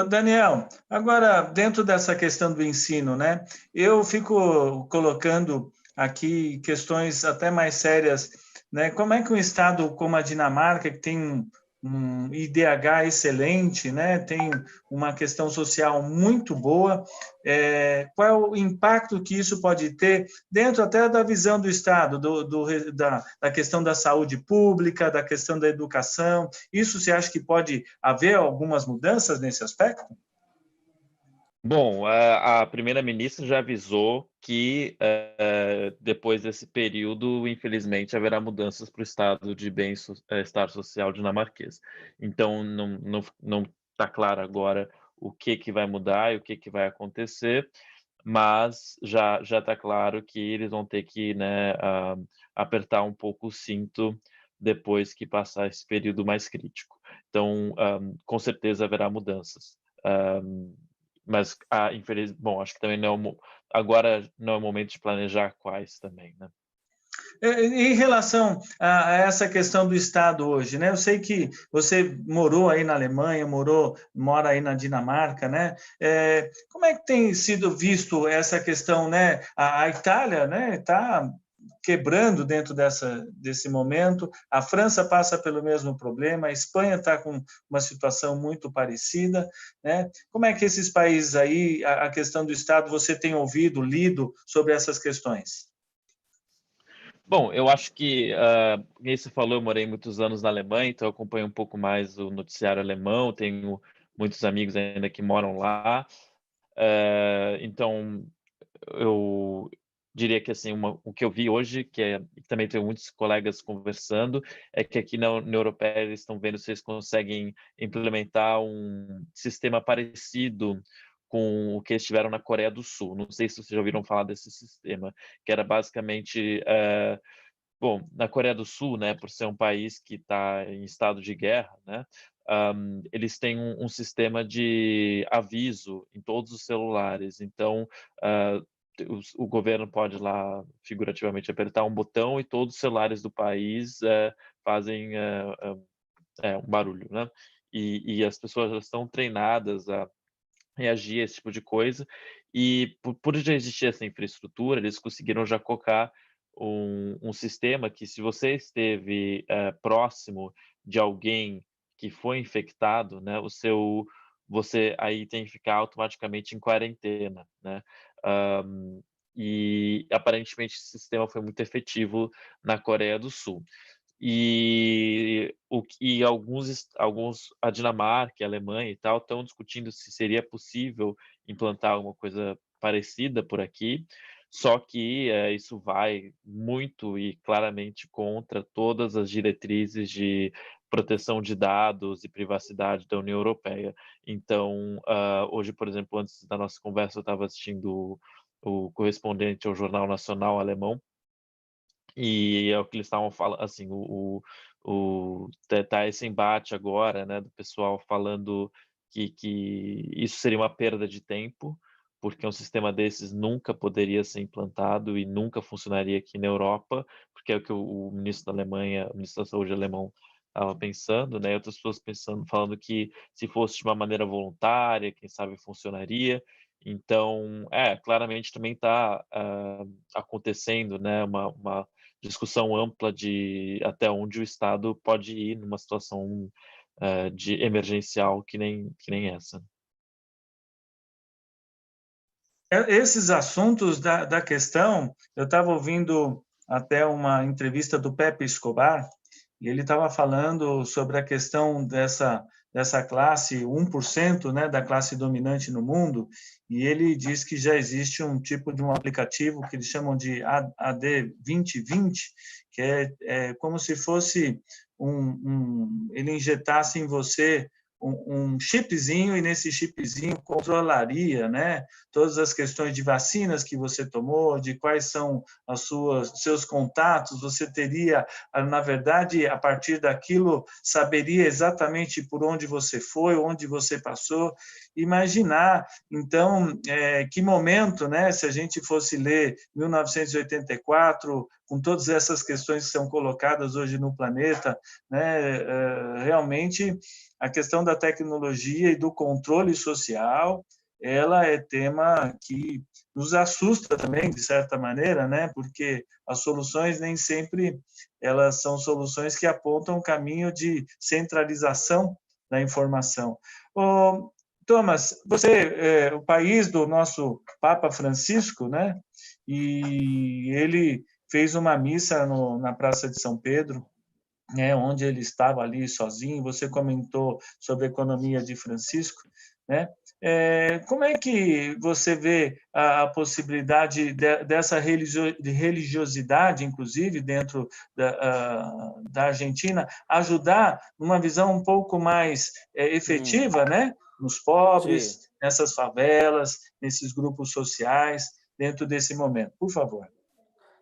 Daniel, agora, dentro dessa questão do ensino, né? Eu fico colocando aqui questões até mais sérias, né? Como é que um estado como a Dinamarca, que tem um IDH excelente, né? Tem uma questão social muito boa, qual é o impacto que isso pode ter dentro até da visão do Estado, da questão da saúde pública, da questão da educação? Isso você acha que pode haver algumas mudanças nesse aspecto? Bom, a primeira-ministra já avisou que depois desse período, infelizmente, haverá mudanças para o estado de bem-estar social dinamarquês. Então, não está claro agora o que vai mudar e o que vai acontecer, mas já está claro que eles vão ter que, né, apertar um pouco o cinto depois que passar esse período mais crítico. Então, com certeza haverá mudanças. Mas, bom, acho que também agora não é o momento de planejar quais também, né? Em relação a essa questão do Estado hoje, né? Eu sei que você morou aí na Alemanha, mora aí na Dinamarca, né? Como é que tem sido visto essa questão, né? A Itália, né? Está quebrando dentro desse momento. A França passa pelo mesmo problema. A Espanha está com uma situação muito parecida, né? Como é que esses países aí, a questão do Estado, você tem ouvido, lido sobre essas questões? Bom, eu acho que, como você falou, eu morei muitos anos na Alemanha, então eu acompanho um pouco mais o noticiário alemão, tenho muitos amigos ainda que moram lá. Então, eu diria que assim, o que eu vi hoje, que também tenho muitos colegas conversando, é que aqui na União Europeia eles estão vendo se eles conseguem implementar um sistema parecido com o que eles tiveram na Coreia do Sul. Não sei se vocês já ouviram falar desse sistema, que era basicamente, bom, na Coreia do Sul, né, por ser um país que está em estado de guerra, né, eles têm um sistema de aviso em todos os celulares. Então, o governo pode lá, figurativamente, apertar um botão e todos os celulares do país fazem um barulho, né? E as pessoas já estão treinadas a reagir a esse tipo de coisa, e por já existir essa infraestrutura, eles conseguiram já colocar um sistema que, se você esteve próximo de alguém que foi infectado, né, você aí tem que ficar automaticamente em quarentena, né? E aparentemente esse sistema foi muito efetivo na Coreia do Sul. E a Dinamarca e a Alemanha e tal estão discutindo se seria possível implantar alguma coisa parecida por aqui. Só que isso vai muito e claramente contra todas as diretrizes de proteção de dados e privacidade da União Europeia. Então, hoje, por exemplo, antes da nossa conversa, eu estava assistindo o correspondente ao Jornal Nacional alemão, e é o que eles estavam falando, assim, tá esse embate agora, né, do pessoal falando que isso seria uma perda de tempo, porque um sistema desses nunca poderia ser implantado e nunca funcionaria aqui na Europa, porque é o que o ministro da Alemanha, o ministro da Saúde alemão estava pensando, né, e outras pessoas pensando, falando que se fosse de uma maneira voluntária, quem sabe funcionaria. Então, claramente também está acontecendo, né, uma discussão ampla de até onde o Estado pode ir numa situação de emergencial que nem essa. Esses assuntos da questão, eu estava ouvindo até uma entrevista do Pepe Escobar, e ele estava falando sobre a questão dessa classe 1%, né, da classe dominante no mundo, e ele diz que já existe um tipo de um aplicativo que eles chamam de AD 2020, que é como se fosse ele injetasse em você um chipzinho, e nesse chipzinho controlaria, né, todas as questões de vacinas que você tomou, de quais são seus contatos, você teria, na verdade, a partir daquilo, saberia exatamente por onde você foi, onde você passou. Imaginar, então, que momento, né, se a gente fosse ler 1984, com todas essas questões que são colocadas hoje no planeta, né, realmente a questão da tecnologia e do controle social, ela é tema que nos assusta também, de certa maneira, né? Porque as soluções nem sempre elas são soluções que apontam o caminho de centralização da informação. Thomas, você é o país do nosso Papa Francisco, né? E ele fez uma missa na Praça de São Pedro, né, onde ele estava ali sozinho. Você comentou sobre a economia de Francisco, né? Como é que você vê a possibilidade dessa religiosidade, inclusive, dentro da Argentina, ajudar numa visão um pouco mais efetiva, né? Nos Sí. pobres, nessas favelas, nesses grupos sociais, dentro desse momento? Por favor.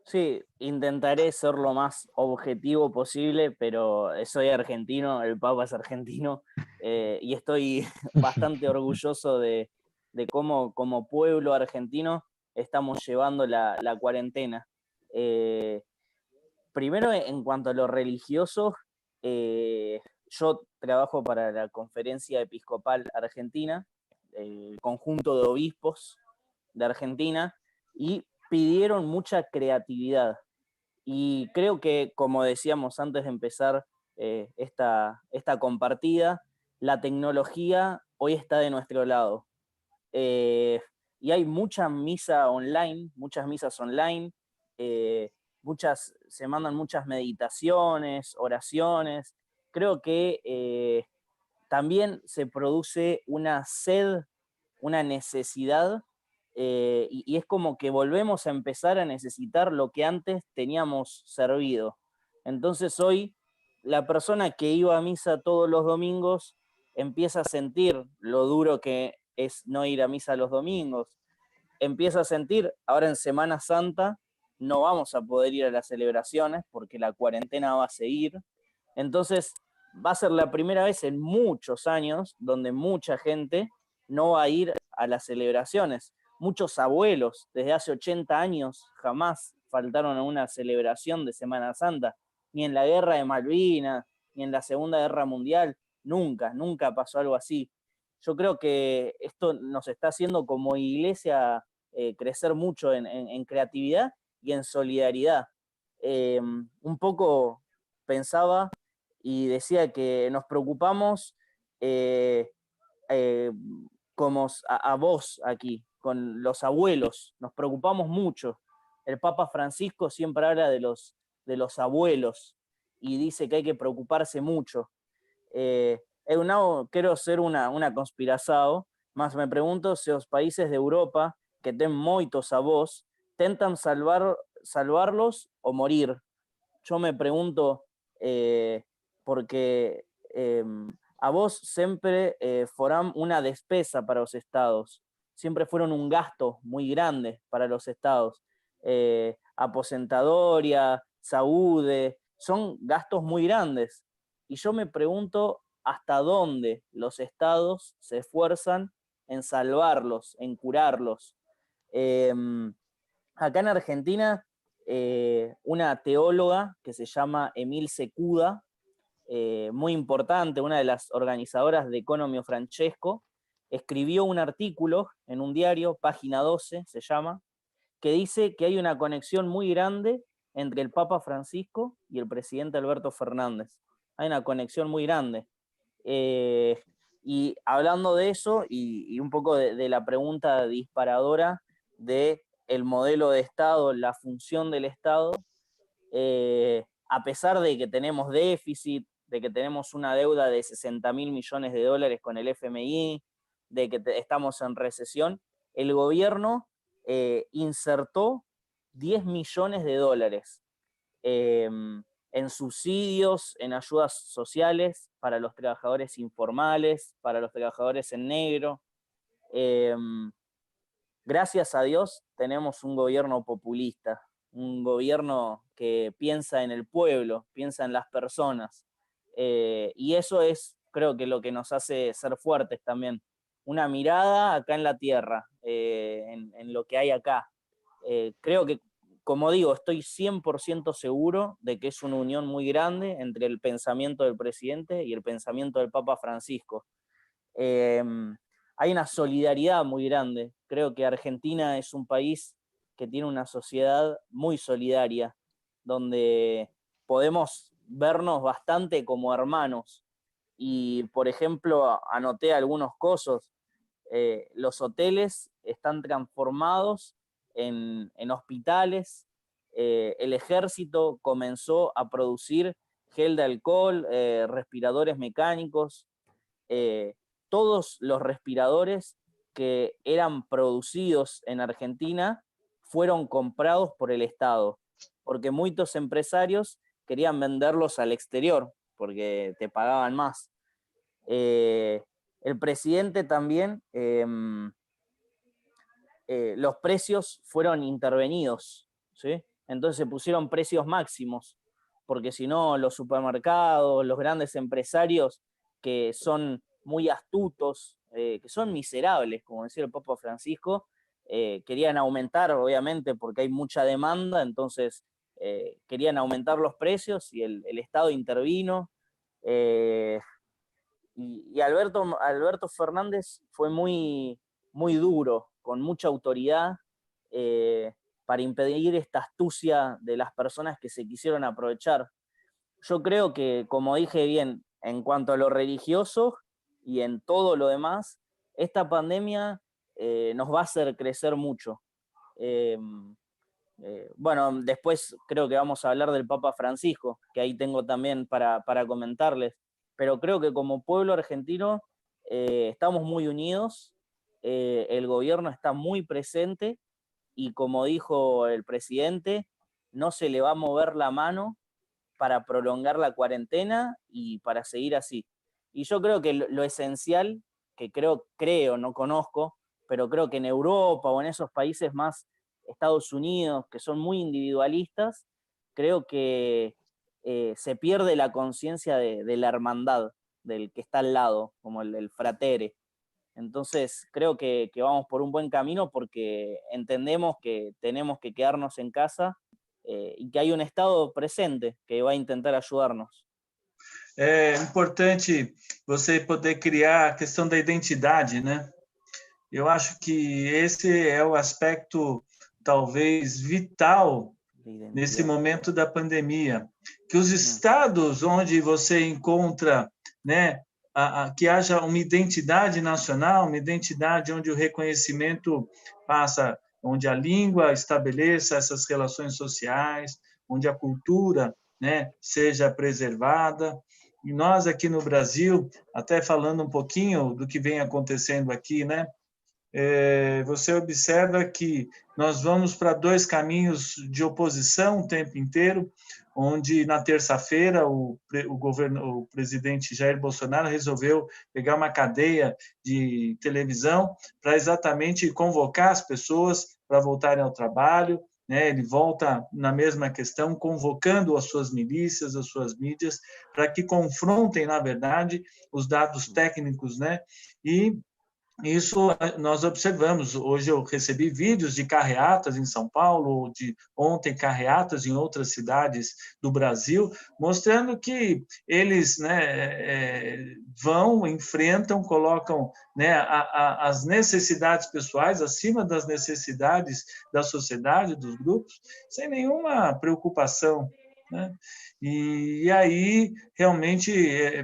Sí, intentaré ser lo más objetivo posible, pero soy argentino, el Papa es argentino, y estoy bastante orgulloso de cómo como pueblo argentino estamos llevando la cuarentena. Primero, en cuanto a lo religioso, yo trabajo para la Conferencia Episcopal Argentina, el conjunto de obispos de Argentina, y pidieron mucha creatividad. Y creo que, como decíamos antes de empezar esta compartida, la tecnología hoy está de nuestro lado. Y hay mucha misa online, muchas misas online, se mandan muchas meditaciones, oraciones. Creo que también se produce una sed, una necesidad, y es como que volvemos a empezar a necesitar lo que antes teníamos servido. Entonces hoy la persona que iba a misa todos los domingos empieza a sentir lo duro que es no ir a misa los domingos, empieza a sentir, ahora en Semana Santa no vamos a poder ir a las celebraciones porque la cuarentena va a seguir. Entonces va a ser la primera vez en muchos años donde mucha gente no va a ir a las celebraciones. Muchos abuelos desde hace 80 años jamás faltaron a una celebración de Semana Santa, ni en la Guerra de Malvinas, ni en la Segunda Guerra Mundial, nunca pasó algo así. Yo creo que esto nos está haciendo como iglesia crecer mucho en creatividad y en solidaridad. Un poco pensaba y decía que nos preocupamos como a vos aquí, con los abuelos, nos preocupamos mucho. El Papa Francisco siempre habla de los abuelos y dice que hay que preocuparse mucho. Eu não quero ser una conspiração, mas me pregunto se os países de Europa, que têm muitos avós, intentan salvarlos o morir. Yo me pregunto, porque a vos siempre foram una despesa para los estados, siempre fueron un gasto muy grande para los estados. Aposentadoria, saúde, son gastos muy grandes. Y yo me pregunto hasta dónde los estados se esfuerzan en salvarlos, en curarlos. Acá en Argentina, una teóloga que se llama Emil Secuda, muy importante, una de las organizadoras de Economio Francesco, escribió un artículo en un diario, Página 12 se llama, que dice que hay una conexión muy grande entre el Papa Francisco y el presidente Alberto Fernández. Hay una conexión muy grande. Y hablando de eso, y un poco de la pregunta disparadora de el modelo de Estado, la función del Estado, a pesar de que tenemos déficit, de que tenemos una deuda de 60.000 millones de dólares con el FMI, de que estamos en recesión, el gobierno insertó 10 millones de dólares en subsidios, en ayudas sociales para los trabajadores informales, para los trabajadores en negro. Gracias a Dios tenemos un gobierno populista, un gobierno que piensa en el pueblo, piensa en las personas. Y eso es, creo que lo que nos hace ser fuertes también. Una mirada acá en la tierra, en lo que hay acá. Creo que, como digo, estoy 100% seguro de que es una unión muy grande entre el pensamiento del presidente y el pensamiento del Papa Francisco. Hay una solidaridad muy grande. Creo que Argentina es un país que tiene una sociedad muy solidaria, donde podemos vernos bastante como hermanos. Y, por ejemplo, anoté algunos cosas. Los hoteles están transformados en hospitales. El ejército comenzó a producir gel de alcohol, respiradores mecánicos. Todos los respiradores que eran producidos en Argentina fueron comprados por el Estado, porque muchos empresarios querían venderlos al exterior, porque te pagaban más. El presidente también, los precios fueron intervenidos, ¿sí? Entonces se pusieron precios máximos, porque si no los supermercados, los grandes empresarios que son muy astutos, que son miserables, como decía el Papa Francisco, querían aumentar, obviamente, porque hay mucha demanda, entonces querían aumentar los precios y el Estado intervino. Y Alberto Fernández fue muy, muy duro, con mucha autoridad, para impedir esta astucia de las personas que se quisieron aprovechar. Yo creo que, como dije bien, en cuanto a lo religioso y en todo lo demás, esta pandemia nos va a hacer crecer mucho. Bueno, después creo que vamos a hablar del Papa Francisco, que ahí tengo también para comentarles, pero creo que como pueblo argentino estamos muy unidos, el gobierno está muy presente y, como dijo el presidente, no se le va a mover la mano para prolongar la cuarentena y para seguir así. Y yo creo que lo esencial, que creo, no conozco, pero creo que en Europa o en esos países más, Estados Unidos, que son muy individualistas, creo que se pierde la conciencia de la hermandad, del que está al lado, como el fratere. Entonces creo que vamos por un buen camino, porque entendemos que tenemos que quedarnos en casa e que hay um Estado presente que vai tentar ajudar-nos. É importante você poder criar a questão da identidade, né? Eu acho que esse é o aspecto talvez vital nesse momento da pandemia, que os estados onde você encontra, né, que haja uma identidade nacional, uma identidade onde o reconhecimento passa, onde a língua estabeleça essas relações sociais, onde a cultura, né, seja preservada. E nós aqui no Brasil, até falando um pouquinho do que vem acontecendo aqui, né, você observa que nós vamos para dois caminhos de oposição o tempo inteiro, onde na terça-feira o presidente Jair Bolsonaro resolveu pegar uma cadeia de televisão para exatamente convocar as pessoas para voltarem ao trabalho, né? Ele volta na mesma questão, convocando as suas milícias, as suas mídias, para que confrontem, na verdade, os dados técnicos, né? E isso nós observamos. Hoje eu recebi vídeos de carreatas em São Paulo, de ontem carreatas em outras cidades do Brasil, mostrando que eles, né, vão, enfrentam, colocam, né, as necessidades pessoais acima das necessidades da sociedade, dos grupos, sem nenhuma preocupação, né? E aí realmente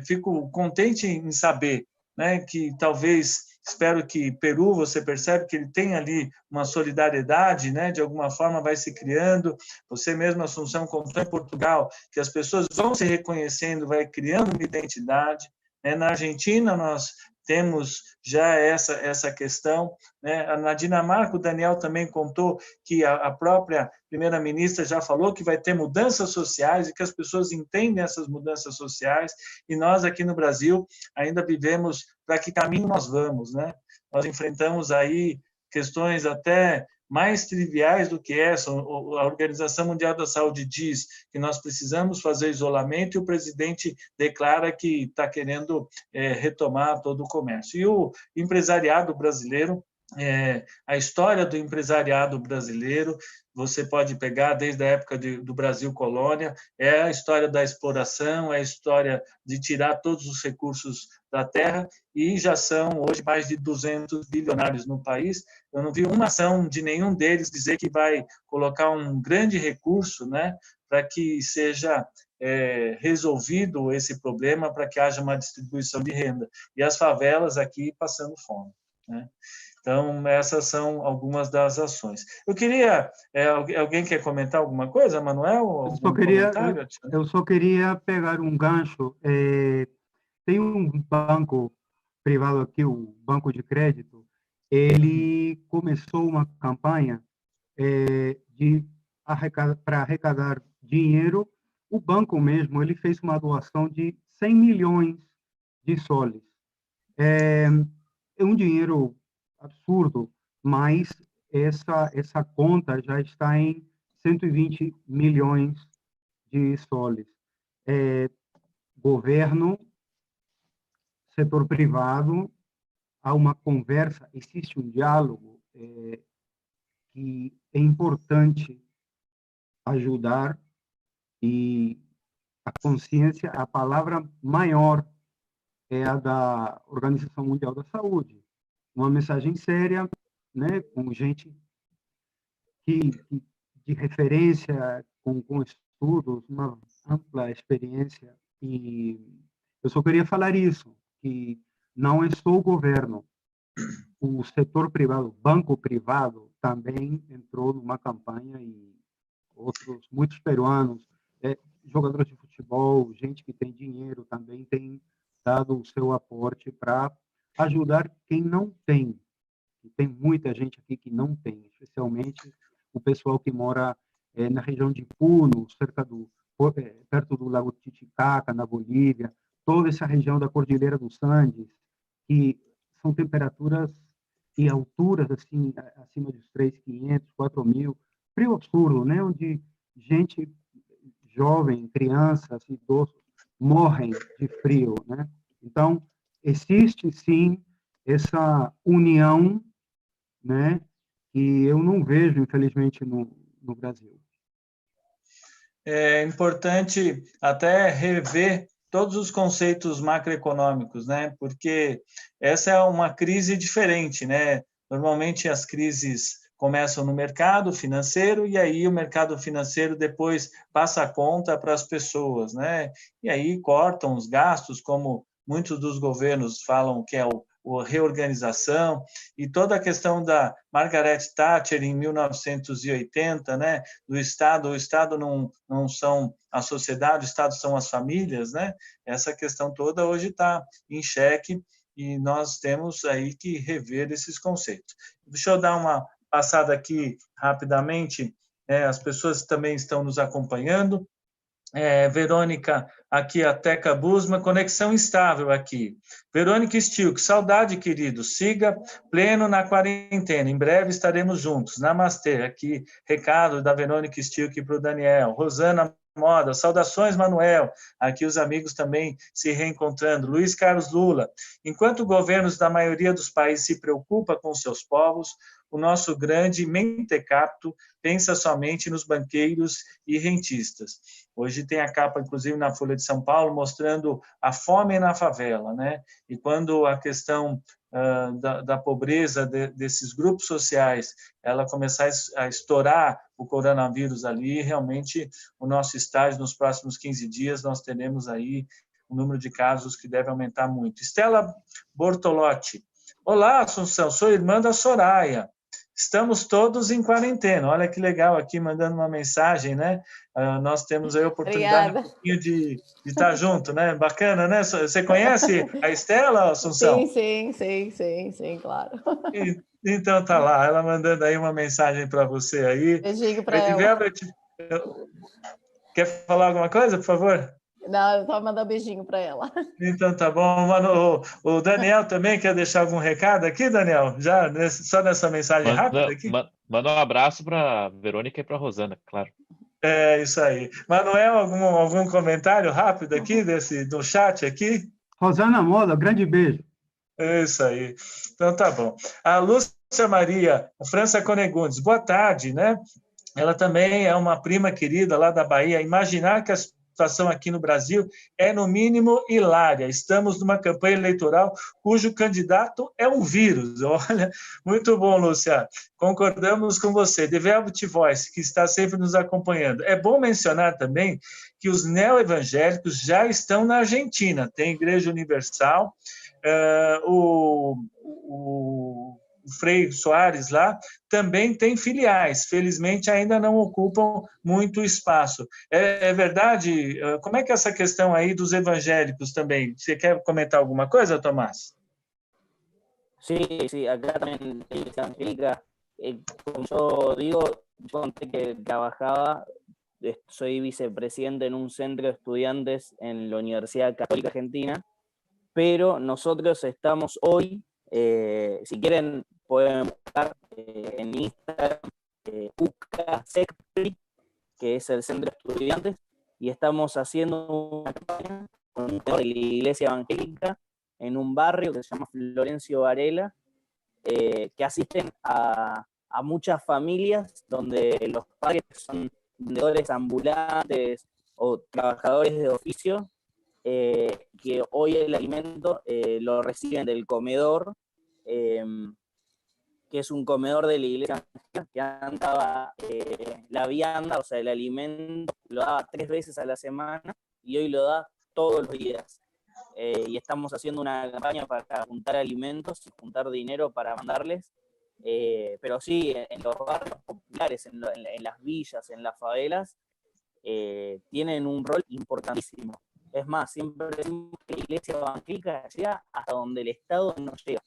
fico contente em saber, né, que talvez, espero que Peru, você percebe que ele tem ali uma solidariedade, né, de alguma forma vai se criando. Você mesmo, Assunção, contou em Portugal que as pessoas vão se reconhecendo, vai criando uma identidade, né? Na Argentina nós temos já essa questão, né? Na Dinamarca, o Daniel também contou que a própria primeira-ministra já falou que vai ter mudanças sociais e que as pessoas entendem essas mudanças sociais, e nós aqui no Brasil ainda vivemos para que caminho nós vamos, né? Nós enfrentamos aí questões até mais triviais do que essa. A Organização Mundial da Saúde diz que nós precisamos fazer isolamento e o presidente declara que está querendo retomar todo o comércio. E o empresariado brasileiro, a história do empresariado brasileiro, você pode pegar desde a época do Brasil colônia, é a história da exploração, é a história de tirar todos os recursos da terra, e já são hoje mais de 200 bilionários no país. Eu não vi uma ação de nenhum deles dizer que vai colocar um grande recurso, né, para que seja resolvido esse problema, para que haja uma distribuição de renda. E as favelas aqui passando fome, né? Então, essas são algumas das ações. Eu queria... alguém quer comentar alguma coisa, Manuel? Eu só queria pegar um gancho. Tem um banco privado aqui, o Banco de Crédito, ele começou uma campanha para arrecadar dinheiro. O banco mesmo, ele fez uma doação de 100 milhões de soles. É um dinheiro absurdo, mas essa conta já está em 120 milhões de soles. Governo, setor privado, há uma conversa, existe um diálogo que é importante ajudar, e a consciência, a palavra maior é a da Organização Mundial da Saúde. Uma mensagem séria, né, com gente de referência, com estudos, uma ampla experiência. E eu só queria falar isso, que não é só o governo, o setor privado, banco privado, também entrou numa campanha, e muitos peruanos, jogadores de futebol, gente que tem dinheiro, também tem dado o seu aporte para ajudar quem não tem. E tem muita gente aqui que não tem, especialmente o pessoal que mora na região de Puno, perto do Lago Titicaca, na Bolívia, toda essa região da Cordilheira dos Andes, que são temperaturas e alturas assim acima dos 3.500, 4.000, frio absurdo, né? Onde gente jovem, crianças, idosos morrem de frio, né? Então, existe sim essa união, né, que eu não vejo, infelizmente, no Brasil. É importante até rever todos os conceitos macroeconômicos, né? Porque essa é uma crise diferente, né? Normalmente as crises começam no mercado financeiro, e aí o mercado financeiro depois passa a conta para as pessoas, né? E aí cortam os gastos, como muitos dos governos falam que é a reorganização, e toda a questão da Margaret Thatcher em 1980, né, do Estado. O Estado não são a sociedade, o Estado são as famílias, né? Essa questão toda hoje está em xeque, e nós temos aí que rever esses conceitos. Deixa eu dar uma passada aqui rapidamente, as pessoas também estão nos acompanhando. Verônica, aqui a Teca Busma, conexão instável aqui. Verônica Stilk, saudade, querido. Siga pleno na quarentena. Em breve estaremos juntos. Namastê. Aqui, recado da Verônica Stilk para o Daniel. Rosana Moda, saudações, Manuel. Aqui os amigos também se reencontrando. Luiz Carlos Lula. Enquanto governos da maioria dos países se preocupam com seus povos, o nosso grande mentecapto pensa somente nos banqueiros e rentistas. Hoje tem a capa, inclusive, na Folha de São Paulo, mostrando a fome na favela, né? E quando a questão da pobreza desses grupos sociais, ela começar a estourar o coronavírus ali, realmente o nosso estágio, nos próximos 15 dias, nós teremos aí um número de casos que deve aumentar muito. Estela Bortolotti. Olá, Assunção, sou irmã da Soraya. Estamos todos em quarentena. Olha que legal aqui, mandando uma mensagem, né? Nós temos aí a oportunidade de estar junto, né? Bacana, né? Você conhece a Estela, Assunção? Sim, claro. Então tá lá, ela mandando aí uma mensagem para você aí. Beijinho para ela. Quer falar alguma coisa, por favor? Não, eu só mandar um beijinho para ela. Então tá bom, mano. O Daniel também quer deixar algum recado aqui, Daniel? Já só nessa mensagem rápida aqui? Manda um abraço para Verônica e para Rosana, claro. É isso aí. Manuel, algum comentário rápido aqui do chat aqui? Rosana Mola, grande beijo. É isso aí. Então tá bom. A Lúcia Maria, França Conegundes, boa tarde, né? Ela também é uma prima querida lá da Bahia. Imaginar que a situação aqui no Brasil é, no mínimo, hilária. Estamos numa campanha eleitoral cujo candidato é um vírus. Olha, muito bom, Lúcia. Concordamos com você. The Velvet Voice, que está sempre nos acompanhando. É bom mencionar também que os neoevangélicos já estão na Argentina. Tem Igreja Universal, o Frei Soares lá, também tem filiais, felizmente ainda não ocupam muito espaço. É verdade? Como é que é essa questão aí dos evangélicos também? Você quer comentar alguma coisa, Tomás? Sí, acá también la Iglesia Evangélica, como yo digo, yo antes que trabajaba, soy vicepresidente en un centro de estudiantes en la Universidad Católica Argentina, pero nosotros estamos hoy, si quieren pueden buscar en Instagram UCA-SECPRI, que es el centro de estudiantes, y estamos haciendo una campaña con la Iglesia Evangélica en un barrio que se llama Florencio Varela, que asisten a muchas familias donde los padres son vendedores ambulantes o trabajadores de oficio, que hoy el alimento lo reciben del comedor, que es un comedor de la iglesia que antes daba la vianda, o sea, el alimento lo daba 3 veces a la semana y hoy lo da todos los días. Y estamos haciendo una campaña para juntar alimentos y juntar dinero para mandarles, pero sí, en los barrios populares, en las villas, en las favelas, tienen un rol importantísimo. Es más, siempre decimos que la iglesia evangélica llega hasta donde el Estado no llega.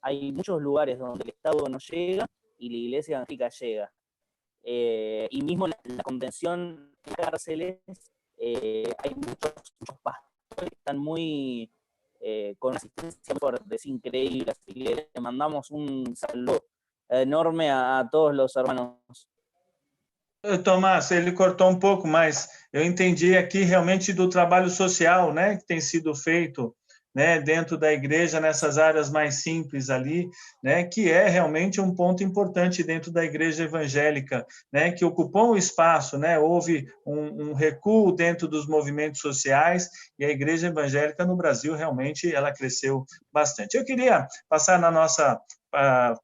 Hay muchos lugares donde el Estado no llega y la iglesia evangélica llega. Y mismo la contención en cárceles, hay muchos pastores que están muy con asistencia fuerte, es increíble. Así que le mandamos un saludo enorme a todos los hermanos. Tomás, ele cortou um pouco, mas eu entendi aqui realmente do trabalho social, né, que tem sido feito, né, dentro da igreja, nessas áreas mais simples ali, né, que é realmente um ponto importante dentro da igreja evangélica, né, que ocupou um espaço, né, houve um recuo dentro dos movimentos sociais e a igreja evangélica no Brasil realmente ela cresceu bastante. Eu queria passar na nossa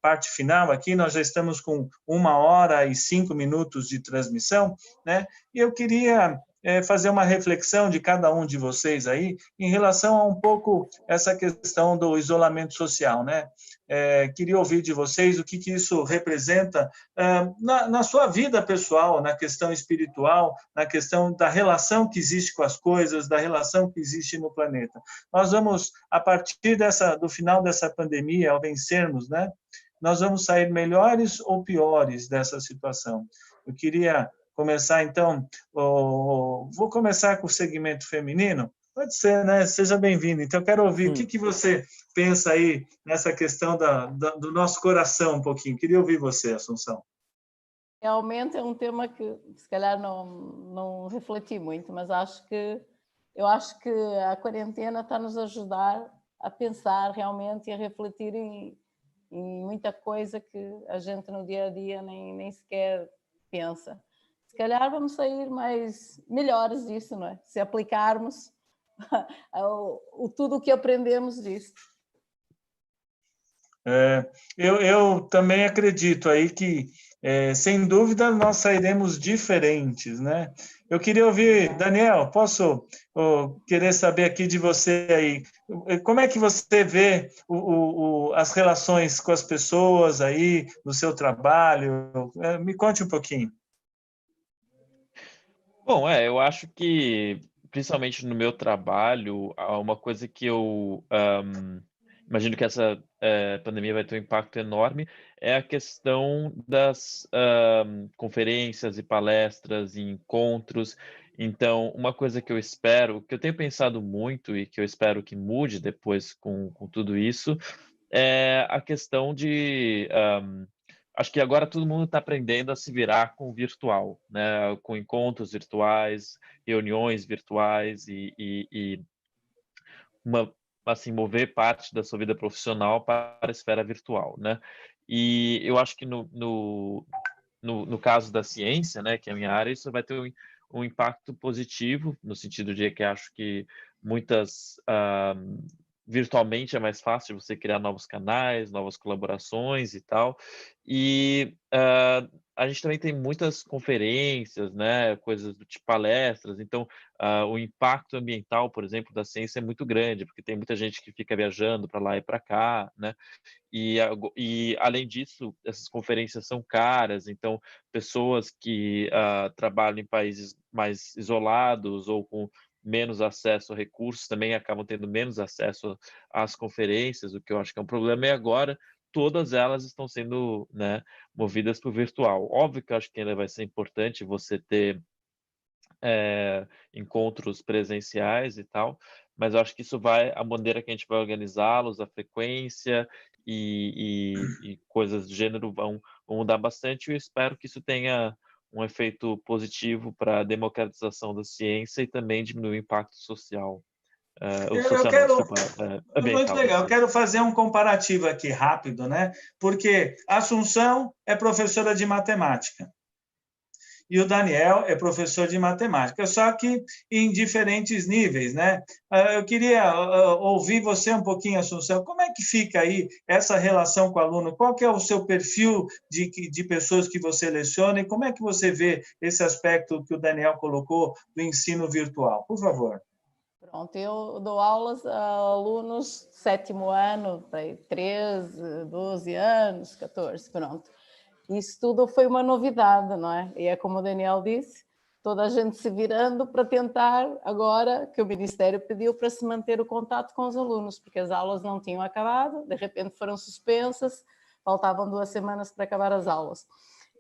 parte final aqui, nós já estamos com 1 hora e 5 minutos de transmissão, né? E eu queria fazer uma reflexão de cada um de vocês aí em relação a um pouco essa questão do isolamento social, né? Queria ouvir de vocês o que isso representa na sua vida pessoal, na questão espiritual, na questão da relação que existe com as coisas, da relação que existe no planeta. Nós vamos, a partir do final dessa pandemia, ao vencermos, né? Nós vamos sair melhores ou piores dessa situação. Eu queria começar, então, vou começar com o segmento feminino. Pode ser, né? Seja bem-vindo. Então, eu quero ouvir o que você pensa aí nessa questão do nosso coração um pouquinho. Queria ouvir você, Assunção. Realmente é um tema que, se calhar, não refleti muito, mas eu acho que a quarentena está a nos ajudar a pensar realmente e a refletir em muita coisa que a gente no dia a dia nem sequer pensa. Se calhar vamos sair melhores disso, não é? Se aplicarmos tudo o que aprendemos disso. Eu também acredito aí que, sem dúvida, nós sairemos diferentes, né? Eu queria ouvir, Daniel, posso querer saber aqui de você aí, como é que você vê as relações com as pessoas aí, no seu trabalho? Me conte um pouquinho. Bom, eu acho que, principalmente no meu trabalho, uma coisa que eu imagino que essa pandemia vai ter um impacto enorme é a questão das conferências e palestras e encontros. Então, uma coisa que eu espero, que eu tenho pensado muito e que eu espero que mude depois com tudo isso, é a questão de... acho que agora todo mundo está aprendendo a se virar com o virtual, né? Com encontros virtuais, reuniões virtuais e assim, mover parte da sua vida profissional para a esfera virtual, né? E eu acho que no caso da ciência, né, que é a minha área, isso vai ter um impacto positivo, no sentido de que acho que virtualmente é mais fácil você criar novos canais, novas colaborações e tal. E a gente também tem muitas conferências, né, coisas do tipo palestras. Então, o impacto ambiental, por exemplo, da ciência é muito grande, porque tem muita gente que fica viajando para lá e para cá, né? E além disso, essas conferências são caras, então pessoas que trabalham em países mais isolados ou com menos acesso a recursos também acabam tendo menos acesso às conferências, o que eu acho que é um problema. E agora todas elas estão sendo, né, movidas para o virtual. Óbvio que eu acho que ainda vai ser importante você ter encontros presenciais e tal, mas eu acho que a maneira que a gente vai organizá-los, a frequência e coisas do gênero vão mudar bastante. E eu espero que isso tenha um efeito positivo para a democratização da ciência e também diminuir o impacto social. Muito legal. Eu quero fazer um comparativo aqui rápido, né? Porque a Assunção é professora de matemática e o Daniel é professor de matemática, só que em diferentes níveis, né? Eu queria ouvir você um pouquinho, Assunção, como é que fica aí essa relação com o aluno? Qual que é o seu perfil de pessoas que você leciona e como é que você vê esse aspecto que o Daniel colocou do ensino virtual? Por favor. Pronto, eu dou aulas a alunos 7º ano, 13, 12 anos, 14, pronto. Isso tudo foi uma novidade, não é? E é como o Daniel disse, toda a gente se virando para tentar, agora que o Ministério pediu para se manter o contato com os alunos, porque as aulas não tinham acabado, de repente foram suspensas, faltavam 2 semanas para acabar as aulas,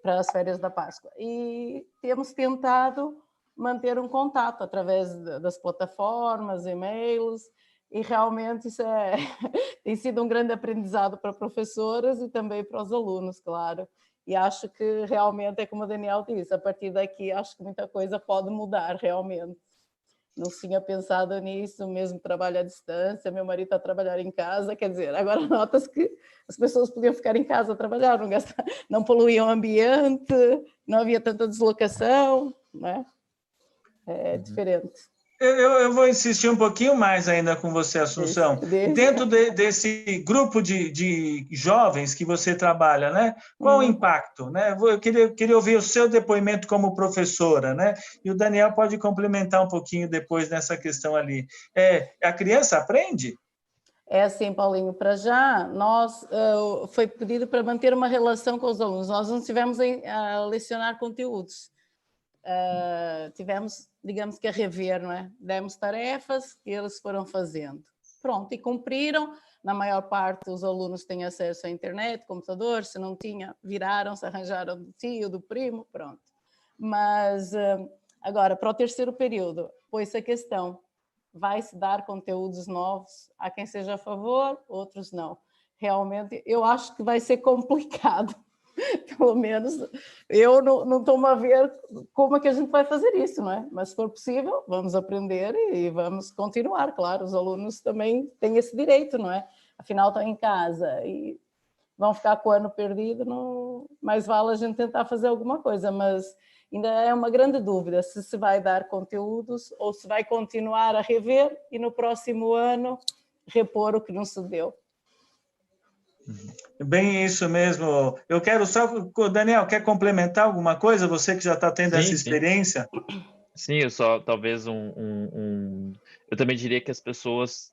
para as férias da Páscoa. E temos tentado manter um contato através das plataformas, e-mails, e realmente isso tem sido um grande aprendizado para professoras e também para os alunos, claro. E acho que realmente é como o Daniel disse, a partir daqui acho que muita coisa pode mudar realmente. Não tinha pensado nisso, mesmo trabalho à distância, meu marido está a trabalhar em casa, quer dizer, agora nota-se que as pessoas podiam ficar em casa a trabalhar, não poluíam o ambiente, não havia tanta deslocação, não é? É diferente. Eu vou insistir um pouquinho mais ainda com você, Assunção. Dentro desse grupo de jovens que você trabalha, né? Qual o impacto? Né? Eu queria ouvir o seu depoimento como professora, né? E o Daniel pode complementar um pouquinho depois nessa questão ali. A criança aprende? É assim, Paulinho, para já, foi pedido para manter uma relação com os alunos. Nós não estivemos a lecionar conteúdos. Tivemos, digamos que a rever, não é? Demos tarefas e eles foram fazendo. Pronto, e cumpriram. Na maior parte, os alunos têm acesso à internet, computador. Se não tinha, viraram-se, arranjaram do tio, do primo, pronto. Mas, agora, para o terceiro período, pôs-se a questão: vai-se dar conteúdos novos? Há quem seja a favor, outros não. Realmente, eu acho que vai ser complicado. Pelo menos eu não estou a ver como é que a gente vai fazer isso, não é? Mas se for possível, vamos aprender e vamos continuar, claro. Os alunos também têm esse direito, não é? Afinal, estão em casa e vão ficar com o ano perdido, não... mais vale a gente tentar fazer alguma coisa, mas ainda é uma grande dúvida se vai dar conteúdos ou se vai continuar a rever e no próximo ano repor o que não se deu. Bem isso mesmo. Eu quero só... Daniel, quer complementar alguma coisa? Você que já está tendo essa experiência? Sim, eu só talvez eu também diria que as pessoas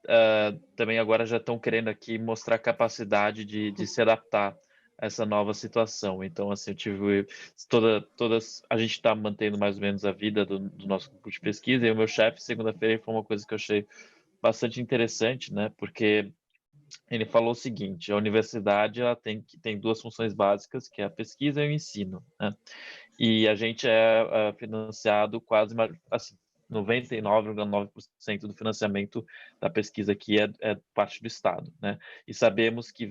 também agora já estão querendo aqui mostrar capacidade de se adaptar a essa nova situação. Então, assim, eu tive a gente está mantendo mais ou menos a vida do nosso grupo de pesquisa, e o meu chefe, segunda-feira, foi uma coisa que eu achei bastante interessante, né? Porque ele falou o seguinte: a universidade ela tem duas funções básicas, que é a pesquisa e o ensino, né? E a gente é financiado quase, assim, 99,9% do financiamento da pesquisa aqui é parte do Estado, né? E sabemos que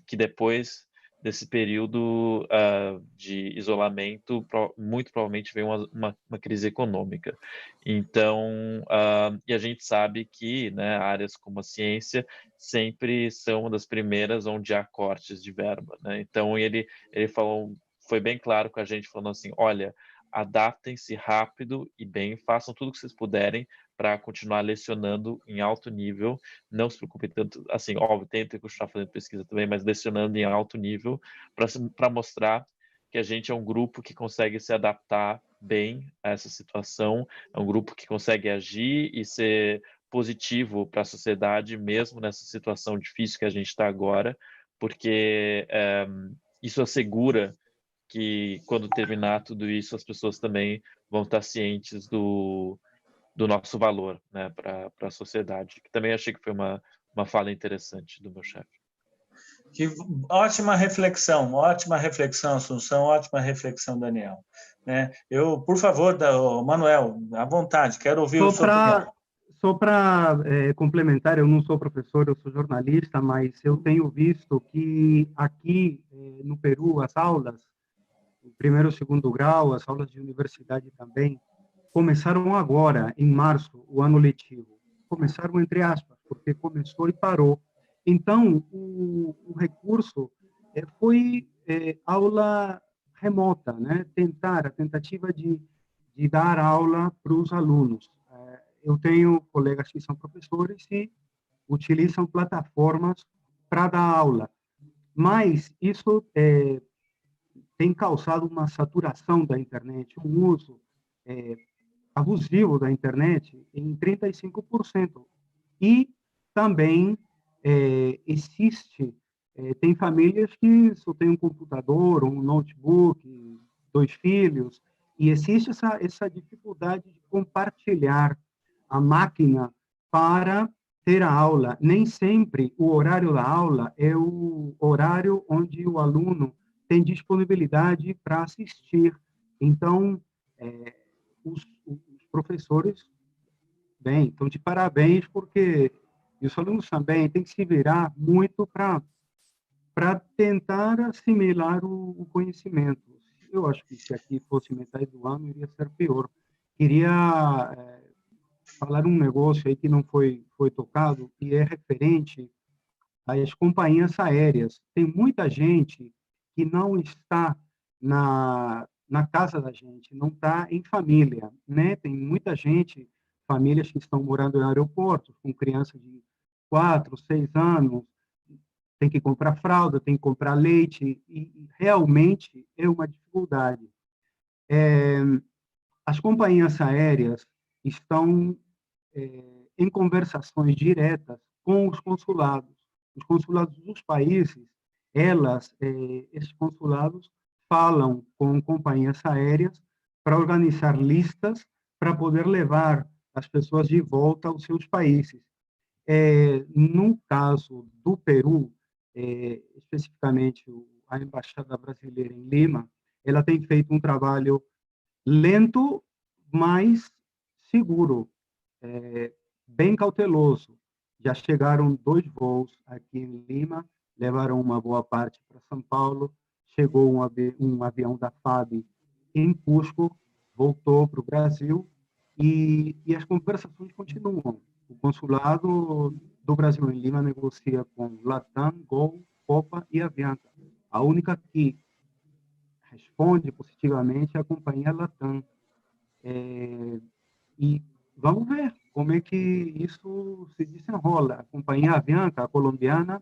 que depois desse período de isolamento, muito provavelmente vem uma crise econômica. Então, e a gente sabe que, né, áreas como a ciência sempre são uma das primeiras onde há cortes de verba, né? Então, ele falou, foi bem claro com a gente, falando assim: olha, adaptem-se rápido e bem, façam tudo o que vocês puderem para continuar lecionando em alto nível. Não se preocupem tanto, assim, óbvio, tentem continuar fazendo pesquisa também, mas lecionando em alto nível para mostrar que a gente é um grupo que consegue se adaptar bem a essa situação, é um grupo que consegue agir e ser positivo para a sociedade, mesmo nessa situação difícil que a gente está agora, porque isso assegura que quando terminar tudo isso, as pessoas também vão estar cientes do nosso valor, né, para a sociedade. Que também achei que foi uma fala interessante do meu chefe. Que ótima reflexão, Assunção, ótima reflexão, Daniel. Né? Por favor, Manuel, à vontade, quero ouvir o seu opinião. Só para complementar, eu não sou professor, eu sou jornalista, mas eu tenho visto que aqui no Peru as aulas, o primeiro e segundo grau, as aulas de universidade também, começaram agora, em março, o ano letivo. Começaram entre aspas, porque começou e parou. Então, o recurso foi aula remota, né? A tentativa de dar aula para os alunos. Eu tenho colegas que são professores e utilizam plataformas para dar aula, mas isso tem causado uma saturação da internet, um uso abusivo da internet em 35%. E também tem famílias que só têm um computador, um notebook, 2 filhos, e existe essa dificuldade de compartilhar a máquina para ter a aula. Nem sempre o horário da aula é o horário onde o aluno tem disponibilidade para assistir. Então, os professores, bem, estão de parabéns, porque os alunos também têm que se virar muito para tentar assimilar o conhecimento. Eu acho que se aqui fosse metade do ano, iria ser pior. Queria falar um negócio aí que não foi tocado, e é referente às companhias aéreas. Tem muita gente que não está na casa da gente, não está em família, né? Tem muita gente famílias que estão morando em aeroportos, com crianças de 4, 6 anos, tem que comprar fralda, tem que comprar leite, e realmente é uma dificuldade. As companhias aéreas estão em conversações diretas com os consulados. Os consulados dos países, esses consulados falam com companhias aéreas para organizar listas para poder levar as pessoas de volta aos seus países. No caso do Peru, especificamente a Embaixada Brasileira em Lima, ela tem feito um trabalho lento, mas seguro, bem cauteloso. Já chegaram 2 voos aqui em Lima, levaram uma boa parte para São Paulo, chegou um avião da FAB em Cusco, voltou para o Brasil, e as conversações continuam. O consulado do Brasil em Lima negocia com Latam, Gol, Copa e Avianca. A única que responde positivamente é a companhia Latam. E vamos ver como é que isso se desenrola. A companhia Avianca, a colombiana,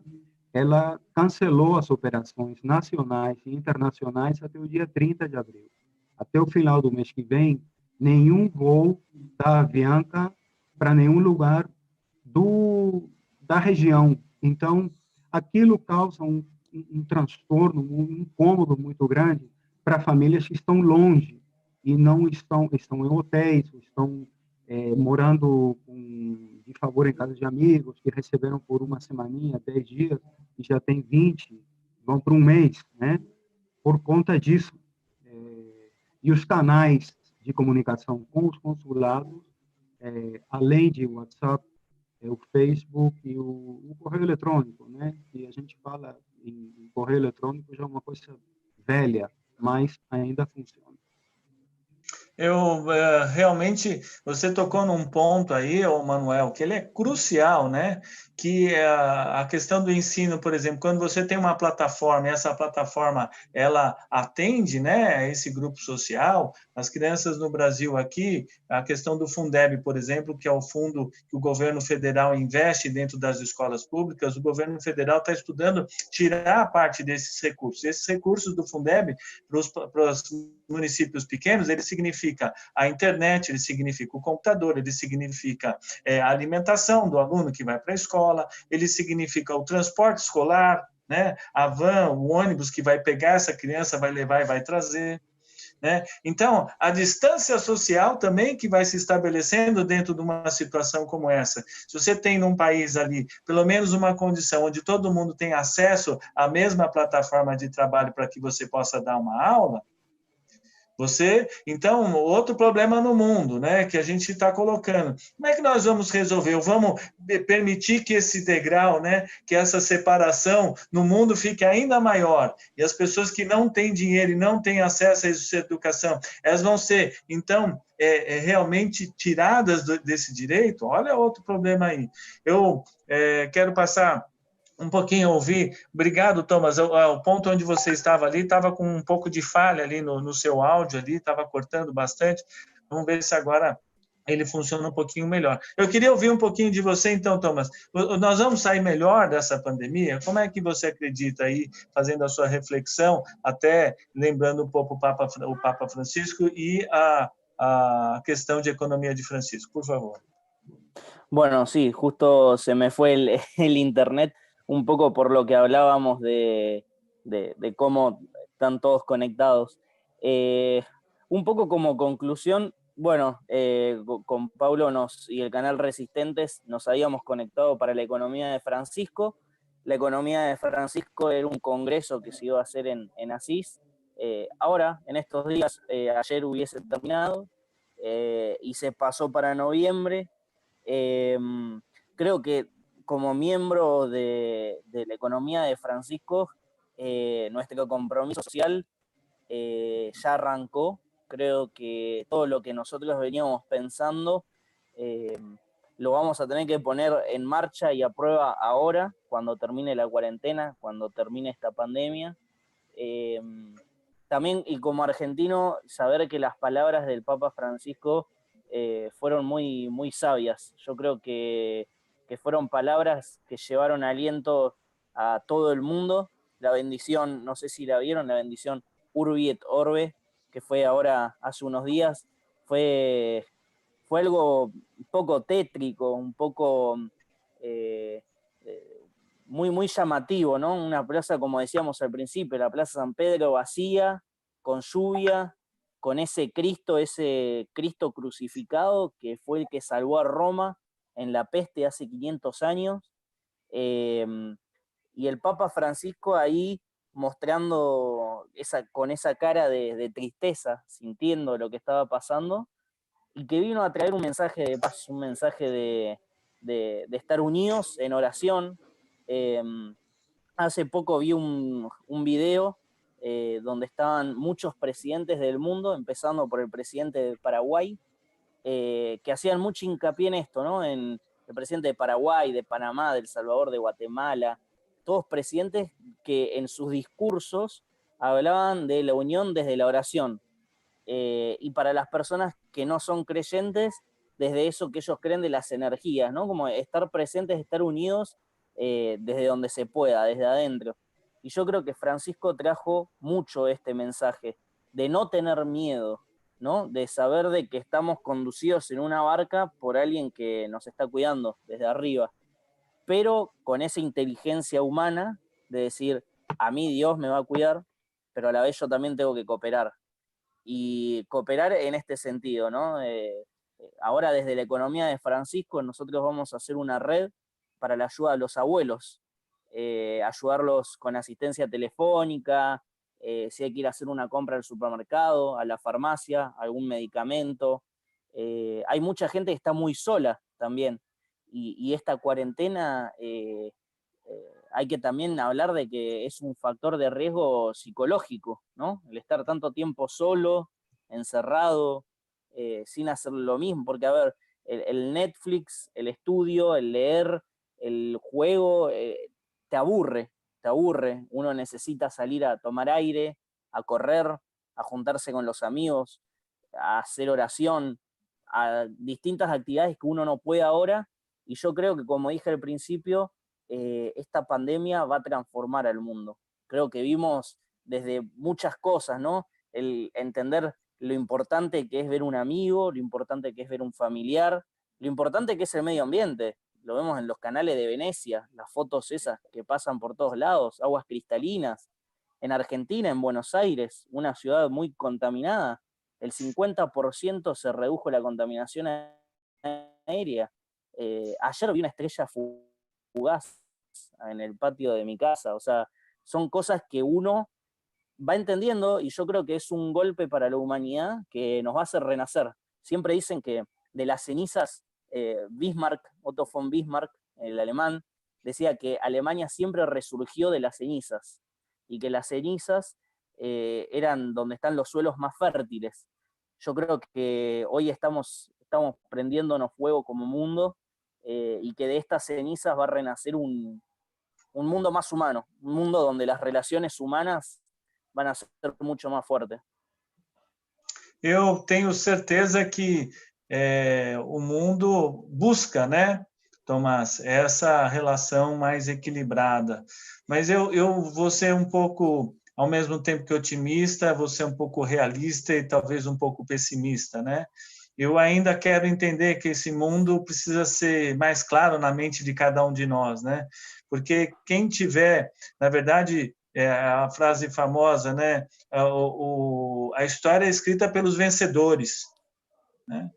ela cancelou as operações nacionais e internacionais até o dia 30 de abril. Até o final do mês que vem, nenhum voo da Avianca para nenhum lugar da região. Então, aquilo causa um transtorno, um incômodo muito grande para famílias que estão longe e não estão em hotéis, estão morando de favor em casa de amigos, que receberam por uma semaninha, 10 dias, e já tem 20, vão para um mês, né? Por conta disso. E os canais de comunicação com os consulados, além de WhatsApp, o Facebook e o correio eletrônico, né? Que a gente fala em correio eletrônico já é uma coisa velha, mas ainda funciona. Realmente, você tocou num ponto aí, Manuel, que ele é crucial, né? Que a questão do ensino, por exemplo, quando você tem uma plataforma, e essa plataforma, ela atende, né, esse grupo social, as crianças no Brasil aqui, a questão do Fundeb, por exemplo, que é o fundo que o governo federal investe dentro das escolas públicas, o governo federal está estudando tirar a parte desses recursos. Esses recursos do Fundeb, para os municípios pequenos, ele significa a internet, ele significa o computador, ele significa a alimentação do aluno que vai para a escola, ele significa o transporte escolar, né? A van, o ônibus que vai pegar essa criança, vai levar e vai trazer, né? Então, a distância social também que vai se estabelecendo dentro de uma situação como essa. Se você tem num país ali, pelo menos uma condição onde todo mundo tem acesso à mesma plataforma de trabalho para que você possa dar uma aula, então, outro problema no mundo, né, que a gente está colocando. Como é que nós vamos resolver? Vamos permitir que esse degrau, né, que essa separação no mundo fique ainda maior, e as pessoas que não têm dinheiro e não têm acesso a essa educação, elas vão ser, então, realmente tiradas desse direito? Olha outro problema aí. Eu quero passar um pouquinho ouvir. Obrigado, Thomas. O ponto onde você estava ali estava com um pouco de falha ali no seu áudio ali, estava cortando bastante. Vamos ver se agora ele funciona um pouquinho melhor. Eu queria ouvir um pouquinho de você, então, Thomas. Nós vamos sair melhor dessa pandemia? Como é que você acredita aí, fazendo a sua reflexão, até lembrando um pouco o Papa Francisco e a questão de economia de Francisco? Por favor. Bueno, sí, justo se me fue el internet, un poco por lo que hablábamos de cómo están todos conectados. Un poco como conclusión, bueno, con Paulo y el canal Resistentes nos habíamos conectado para la economía de Francisco. La economía de Francisco era un congreso que se iba a hacer en Asís. Ahora, en estos días, ayer hubiese terminado y se pasó para noviembre. Creo que como miembro de la economía de Francisco, nuestro compromiso social ya arrancó. Creo que todo lo que nosotros veníamos pensando lo vamos a tener que poner en marcha y a prueba ahora, cuando termine la cuarentena, cuando termine esta pandemia. También, y como argentino, saber que las palabras del Papa Francisco fueron muy, muy sabias. Yo creo que fueron palabras que llevaron aliento a todo el mundo. La bendición, no sé si la vieron, la bendición Urbi et Orbe, que fue ahora hace unos días, fue algo un poco tétrico, un poco muy, muy llamativo, ¿no? Una plaza, como decíamos al principio, la Plaza San Pedro vacía, con lluvia, con ese Cristo crucificado, que fue el que salvó a Roma en la peste hace 500 años, y el Papa Francisco ahí mostrando con esa cara de tristeza, sintiendo lo que estaba pasando, y que vino a traer un mensaje de paz, un mensaje de estar unidos en oración. Hace poco vi un video donde estaban muchos presidentes del mundo, empezando por el presidente de Paraguay, que hacían mucho hincapié en esto, ¿no? En el presidente de Paraguay, de Panamá, de El Salvador, de Guatemala, todos presidentes que en sus discursos hablaban de la unión desde la oración. Y para las personas que no son creyentes, desde eso que ellos creen de las energías, ¿no? Como estar presentes, estar unidos desde donde se pueda, desde adentro. Y yo creo que Francisco trajo mucho este mensaje de no tener miedo, ¿no? De saber de que estamos conducidos en una barca por alguien que nos está cuidando desde arriba, pero con esa inteligencia humana de decir, a mí Dios me va a cuidar, pero a la vez yo también tengo que cooperar. Y cooperar en este sentido, ¿no? Ahora desde la economía de Francisco nosotros vamos a hacer una red para la ayuda a los abuelos, ayudarlos con asistencia telefónica, si hay que ir a hacer una compra al supermercado, a la farmacia, algún medicamento. Hay mucha gente que está muy sola también, y esta cuarentena hay que también hablar de que es un factor de riesgo psicológico, ¿no? El estar tanto tiempo solo, encerrado, sin hacer lo mismo, porque a ver, el Netflix, el estudio, el leer, el juego, te aburre, uno necesita salir a tomar aire, a correr, a juntarse con los amigos, a hacer oración, a distintas actividades que uno no puede ahora, y yo creo que, como dije al principio, esta pandemia va a transformar al mundo. Creo que vimos desde muchas cosas, ¿no? El entender lo importante que es ver un amigo, lo importante que es ver un familiar, lo importante que es el medio ambiente. Lo vemos en los canales de Venecia, las fotos esas que pasan por todos lados, aguas cristalinas. En Argentina, en Buenos Aires, una ciudad muy contaminada, el 50% se redujo la contaminación aérea. Ayer vi una estrella fugaz en el patio de mi casa. O sea, son cosas que uno va entendiendo, y yo creo que es un golpe para la humanidad que nos va a hacer renacer. Siempre dicen que de las cenizas, Bismarck, Otto von Bismarck, el alemán, decía que Alemania siempre resurgió de las cenizas, y que las cenizas eran donde están los suelos más fértiles. Yo creo que hoy estamos prendiéndonos fuego como mundo, y que de estas cenizas va a renacer un mundo más humano, un mundo donde las relaciones humanas van a ser mucho más fuertes. Eu tenho certeza que o mundo busca, né, Tomás, essa relação mais equilibrada. Mas eu vou ser um pouco, ao mesmo tempo que otimista, vou ser um pouco realista e talvez um pouco pessimista, né? Eu ainda quero entender que esse mundo precisa ser mais claro na mente de cada um de nós, né? Porque quem tiver, na verdade, a frase famosa, né? A história é escrita pelos vencedores, né?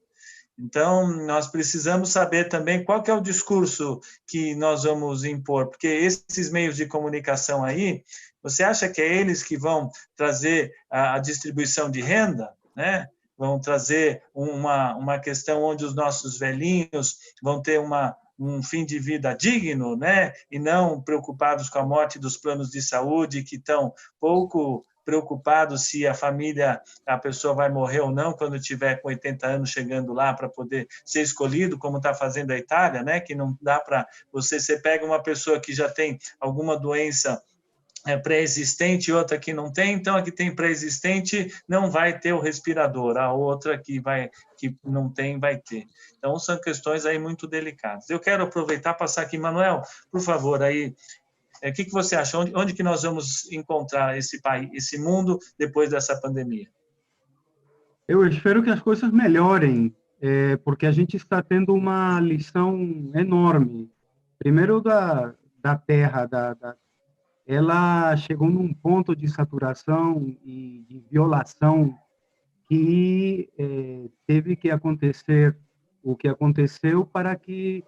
Então, nós precisamos saber também qual que é o discurso que nós vamos impor, porque esses meios de comunicação aí, você acha que é eles que vão trazer a distribuição de renda, né? Vão trazer uma questão onde os nossos velhinhos vão ter um fim de vida digno, né? E não preocupados com a morte dos planos de saúde, que estão pouco preocupados se a pessoa vai morrer ou não quando tiver com 80 anos chegando lá para poder ser escolhido, como está fazendo a Itália, né? Que não dá para você pega uma pessoa que já tem alguma doença pré-existente e outra que não tem, então a que tem pré-existente não vai ter o respirador, a outra que não tem vai ter. Então são questões aí muito delicadas. Eu quero aproveitar e passar aqui, Manuel, por favor, aí, o que você acha? Onde que nós vamos encontrar esse país, esse mundo depois dessa pandemia? Eu espero que as coisas melhorem, porque a gente está tendo uma lição enorme. Primeiro da Terra, ela chegou num ponto de saturação e de violação que teve que acontecer o que aconteceu para que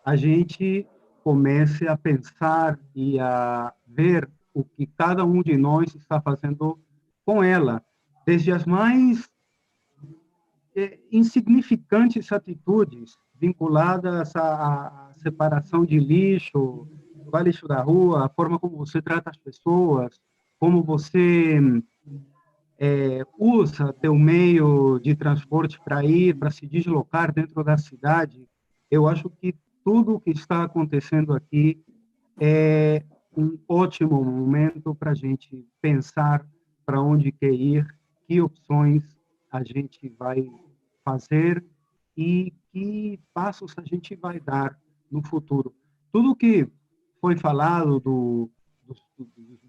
a gente comece a pensar e a ver o que cada um de nós está fazendo com ela, desde as mais insignificantes atitudes vinculadas à separação de lixo, jogar lixo da rua, a forma como você trata as pessoas, como você usa teu meio de transporte para se deslocar dentro da cidade. Eu acho que tudo o que está acontecendo aqui é um ótimo momento para a gente pensar para onde quer ir, que opções a gente vai fazer e que passos a gente vai dar no futuro. Tudo que foi falado dos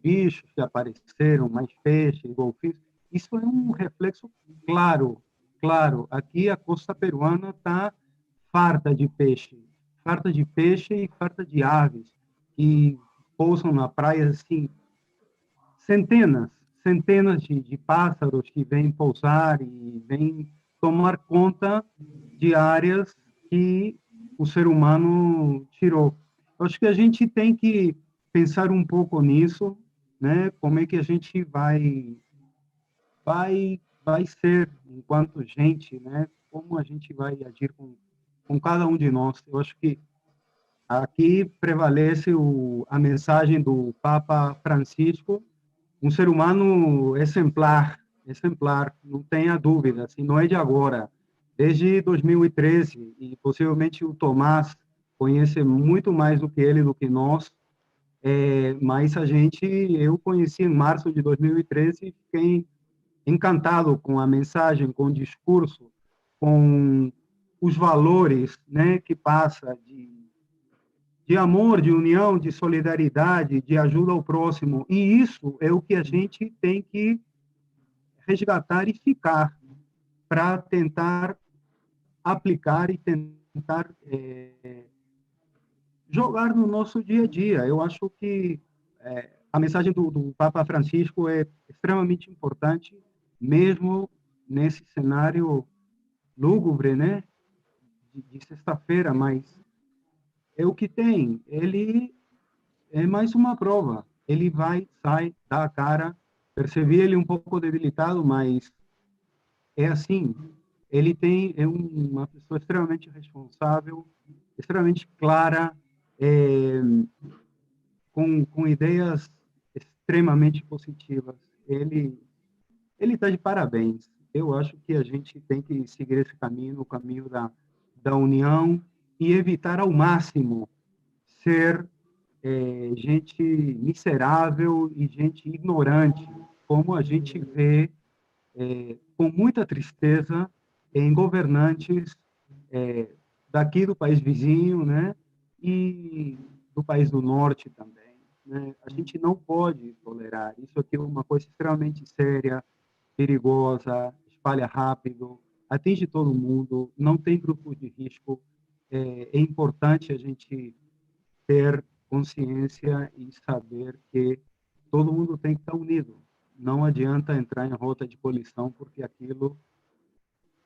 bichos que apareceram, mais peixes, golfinhos, isso é um reflexo claro. Aqui a costa peruana está farta de peixe e farta de aves que pousam na praia, assim, centenas de pássaros que vêm pousar e vêm tomar conta de áreas que o ser humano tirou. Eu acho que a gente tem que pensar um pouco nisso, né? Como é que a gente vai ser enquanto gente, né? Como a gente vai agir com cada um de nós. Eu acho que aqui prevalece a mensagem do Papa Francisco, um ser humano exemplar, não tenha dúvida, assim, não é de agora, desde 2013, e possivelmente o Tomás conhece muito mais do que ele, do que nós, mas eu conheci em março de 2013 e fiquei encantado com a mensagem, com o discurso, com os valores, né, que passa de amor, de união, de solidariedade, de ajuda ao próximo. E isso é o que a gente tem que resgatar e ficar para tentar aplicar e tentar jogar no nosso dia a dia. Eu acho que a mensagem do Papa Francisco é extremamente importante, mesmo nesse cenário lúgubre, né, de sexta-feira, mas é o que tem. Ele é mais uma prova. Ele sai, dá a cara. Percebi ele um pouco debilitado, mas é assim. Ele é uma pessoa extremamente responsável, extremamente clara, com ideias extremamente positivas. Ele está de parabéns. Eu acho que a gente tem que seguir esse caminho, o caminho da união e evitar ao máximo ser gente miserável e gente ignorante, como a gente vê com muita tristeza em governantes daqui do país vizinho, né, e do país do norte também, né? A gente não pode tolerar. Isso aqui é uma coisa extremamente séria, perigosa, espalha rápido, atinge todo mundo, não tem grupos de risco. É importante a gente ter consciência e saber que todo mundo tem que estar unido. Não adianta entrar em rota de colisão, porque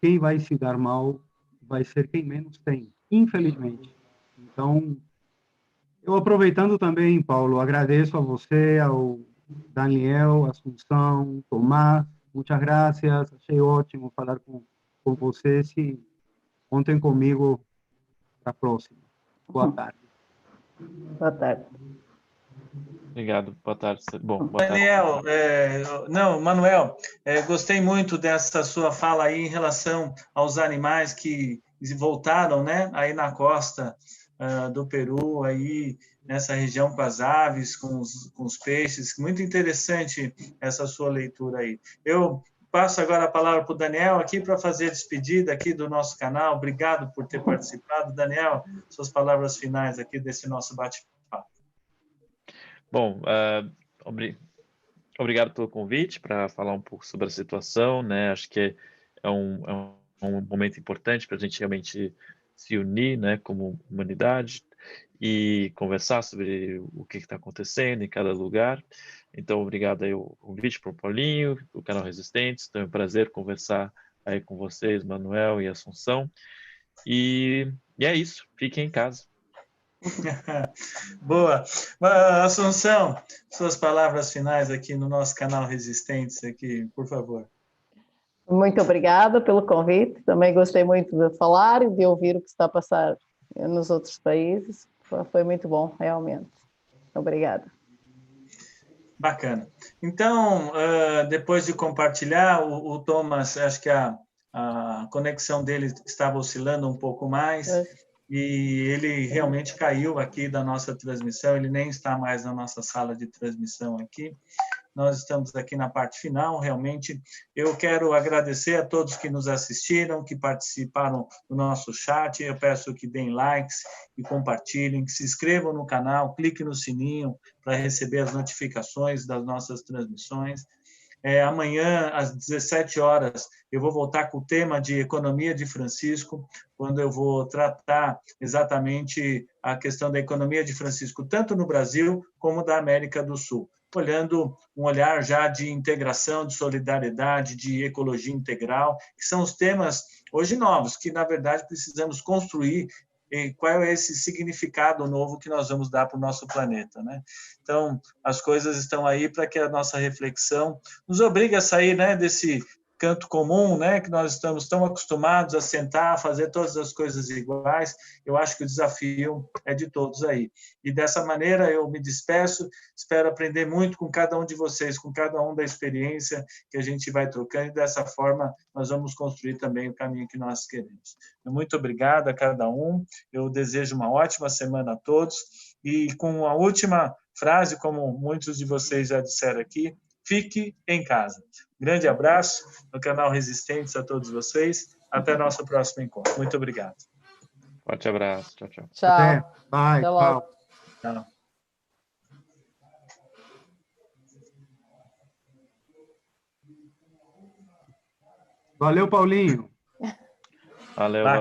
quem vai se dar mal vai ser quem menos tem, infelizmente. Então, eu aproveitando também, Paulo, agradeço a você, ao Daniel, Assunção, Tomás, muitas graças, achei ótimo falar com vocês e contem comigo para a próxima. Boa tarde. Boa tarde. Obrigado, boa tarde. Bom, boa tarde. Daniel, Manuel, gostei muito dessa sua fala aí em relação aos animais que voltaram, né, aí na costa do Peru, aí nessa região com as aves, com os peixes. Muito interessante essa sua leitura aí. Eu passo agora a palavra para o Daniel aqui para fazer a despedida aqui do nosso canal. Obrigado por ter participado. Daniel, suas palavras finais aqui desse nosso bate-papo. Bom, obrigado pelo convite para falar um pouco sobre a situação, né? Acho que é um momento importante para a gente realmente se unir, né, como humanidade e conversar sobre o que está acontecendo em cada lugar. Então, obrigado aí o convite para o Paulinho, do canal Resistentes. Então, é um prazer conversar aí com vocês, Manuel e Assunção. E é isso. Fiquem em casa. Boa. Assunção, suas palavras finais aqui no nosso canal Resistentes, aqui, por favor. Muito obrigada pelo convite. Também gostei muito de falar e de ouvir o que está a passar nos outros países. Foi muito bom, realmente. Obrigada. Bacana. Então, depois de compartilhar, o Thomas, acho que a conexão dele estava oscilando um pouco mais e ele realmente caiu aqui da nossa transmissão, ele nem está mais na nossa sala de transmissão aqui. Nós estamos aqui na parte final, realmente. Eu quero agradecer a todos que nos assistiram, que participaram do nosso chat. Eu peço que deem likes e compartilhem, que se inscrevam no canal, cliquem no sininho para receber as notificações das nossas transmissões. Amanhã, às 17 horas, eu vou voltar com o tema de economia de Francisco, quando eu vou tratar exatamente a questão da economia de Francisco, tanto no Brasil como da América do Sul, olhando um olhar já de integração, de solidariedade, de ecologia integral, que são os temas hoje novos, que, na verdade, precisamos construir qual é esse significado novo que nós vamos dar para o nosso planeta, né? Então, as coisas estão aí para que a nossa reflexão nos obrigue a sair, né, desse canto comum, né, que nós estamos tão acostumados a sentar, a fazer todas as coisas iguais. Eu acho que o desafio é de todos aí. E dessa maneira eu me despeço, espero aprender muito com cada um de vocês, com cada um da experiência que a gente vai trocando, e dessa forma nós vamos construir também o caminho que nós queremos. Muito obrigado a cada um, eu desejo uma ótima semana a todos, e com a última frase, como muitos de vocês já disseram aqui, fique em casa. Grande abraço no canal Resistentes a todos vocês. Até nosso próximo encontro. Muito obrigado. Forte abraço. Tchau, tchau. Tchau. Até. Bye. Até logo. Tchau. Tchau. Valeu, Paulinho. Valeu.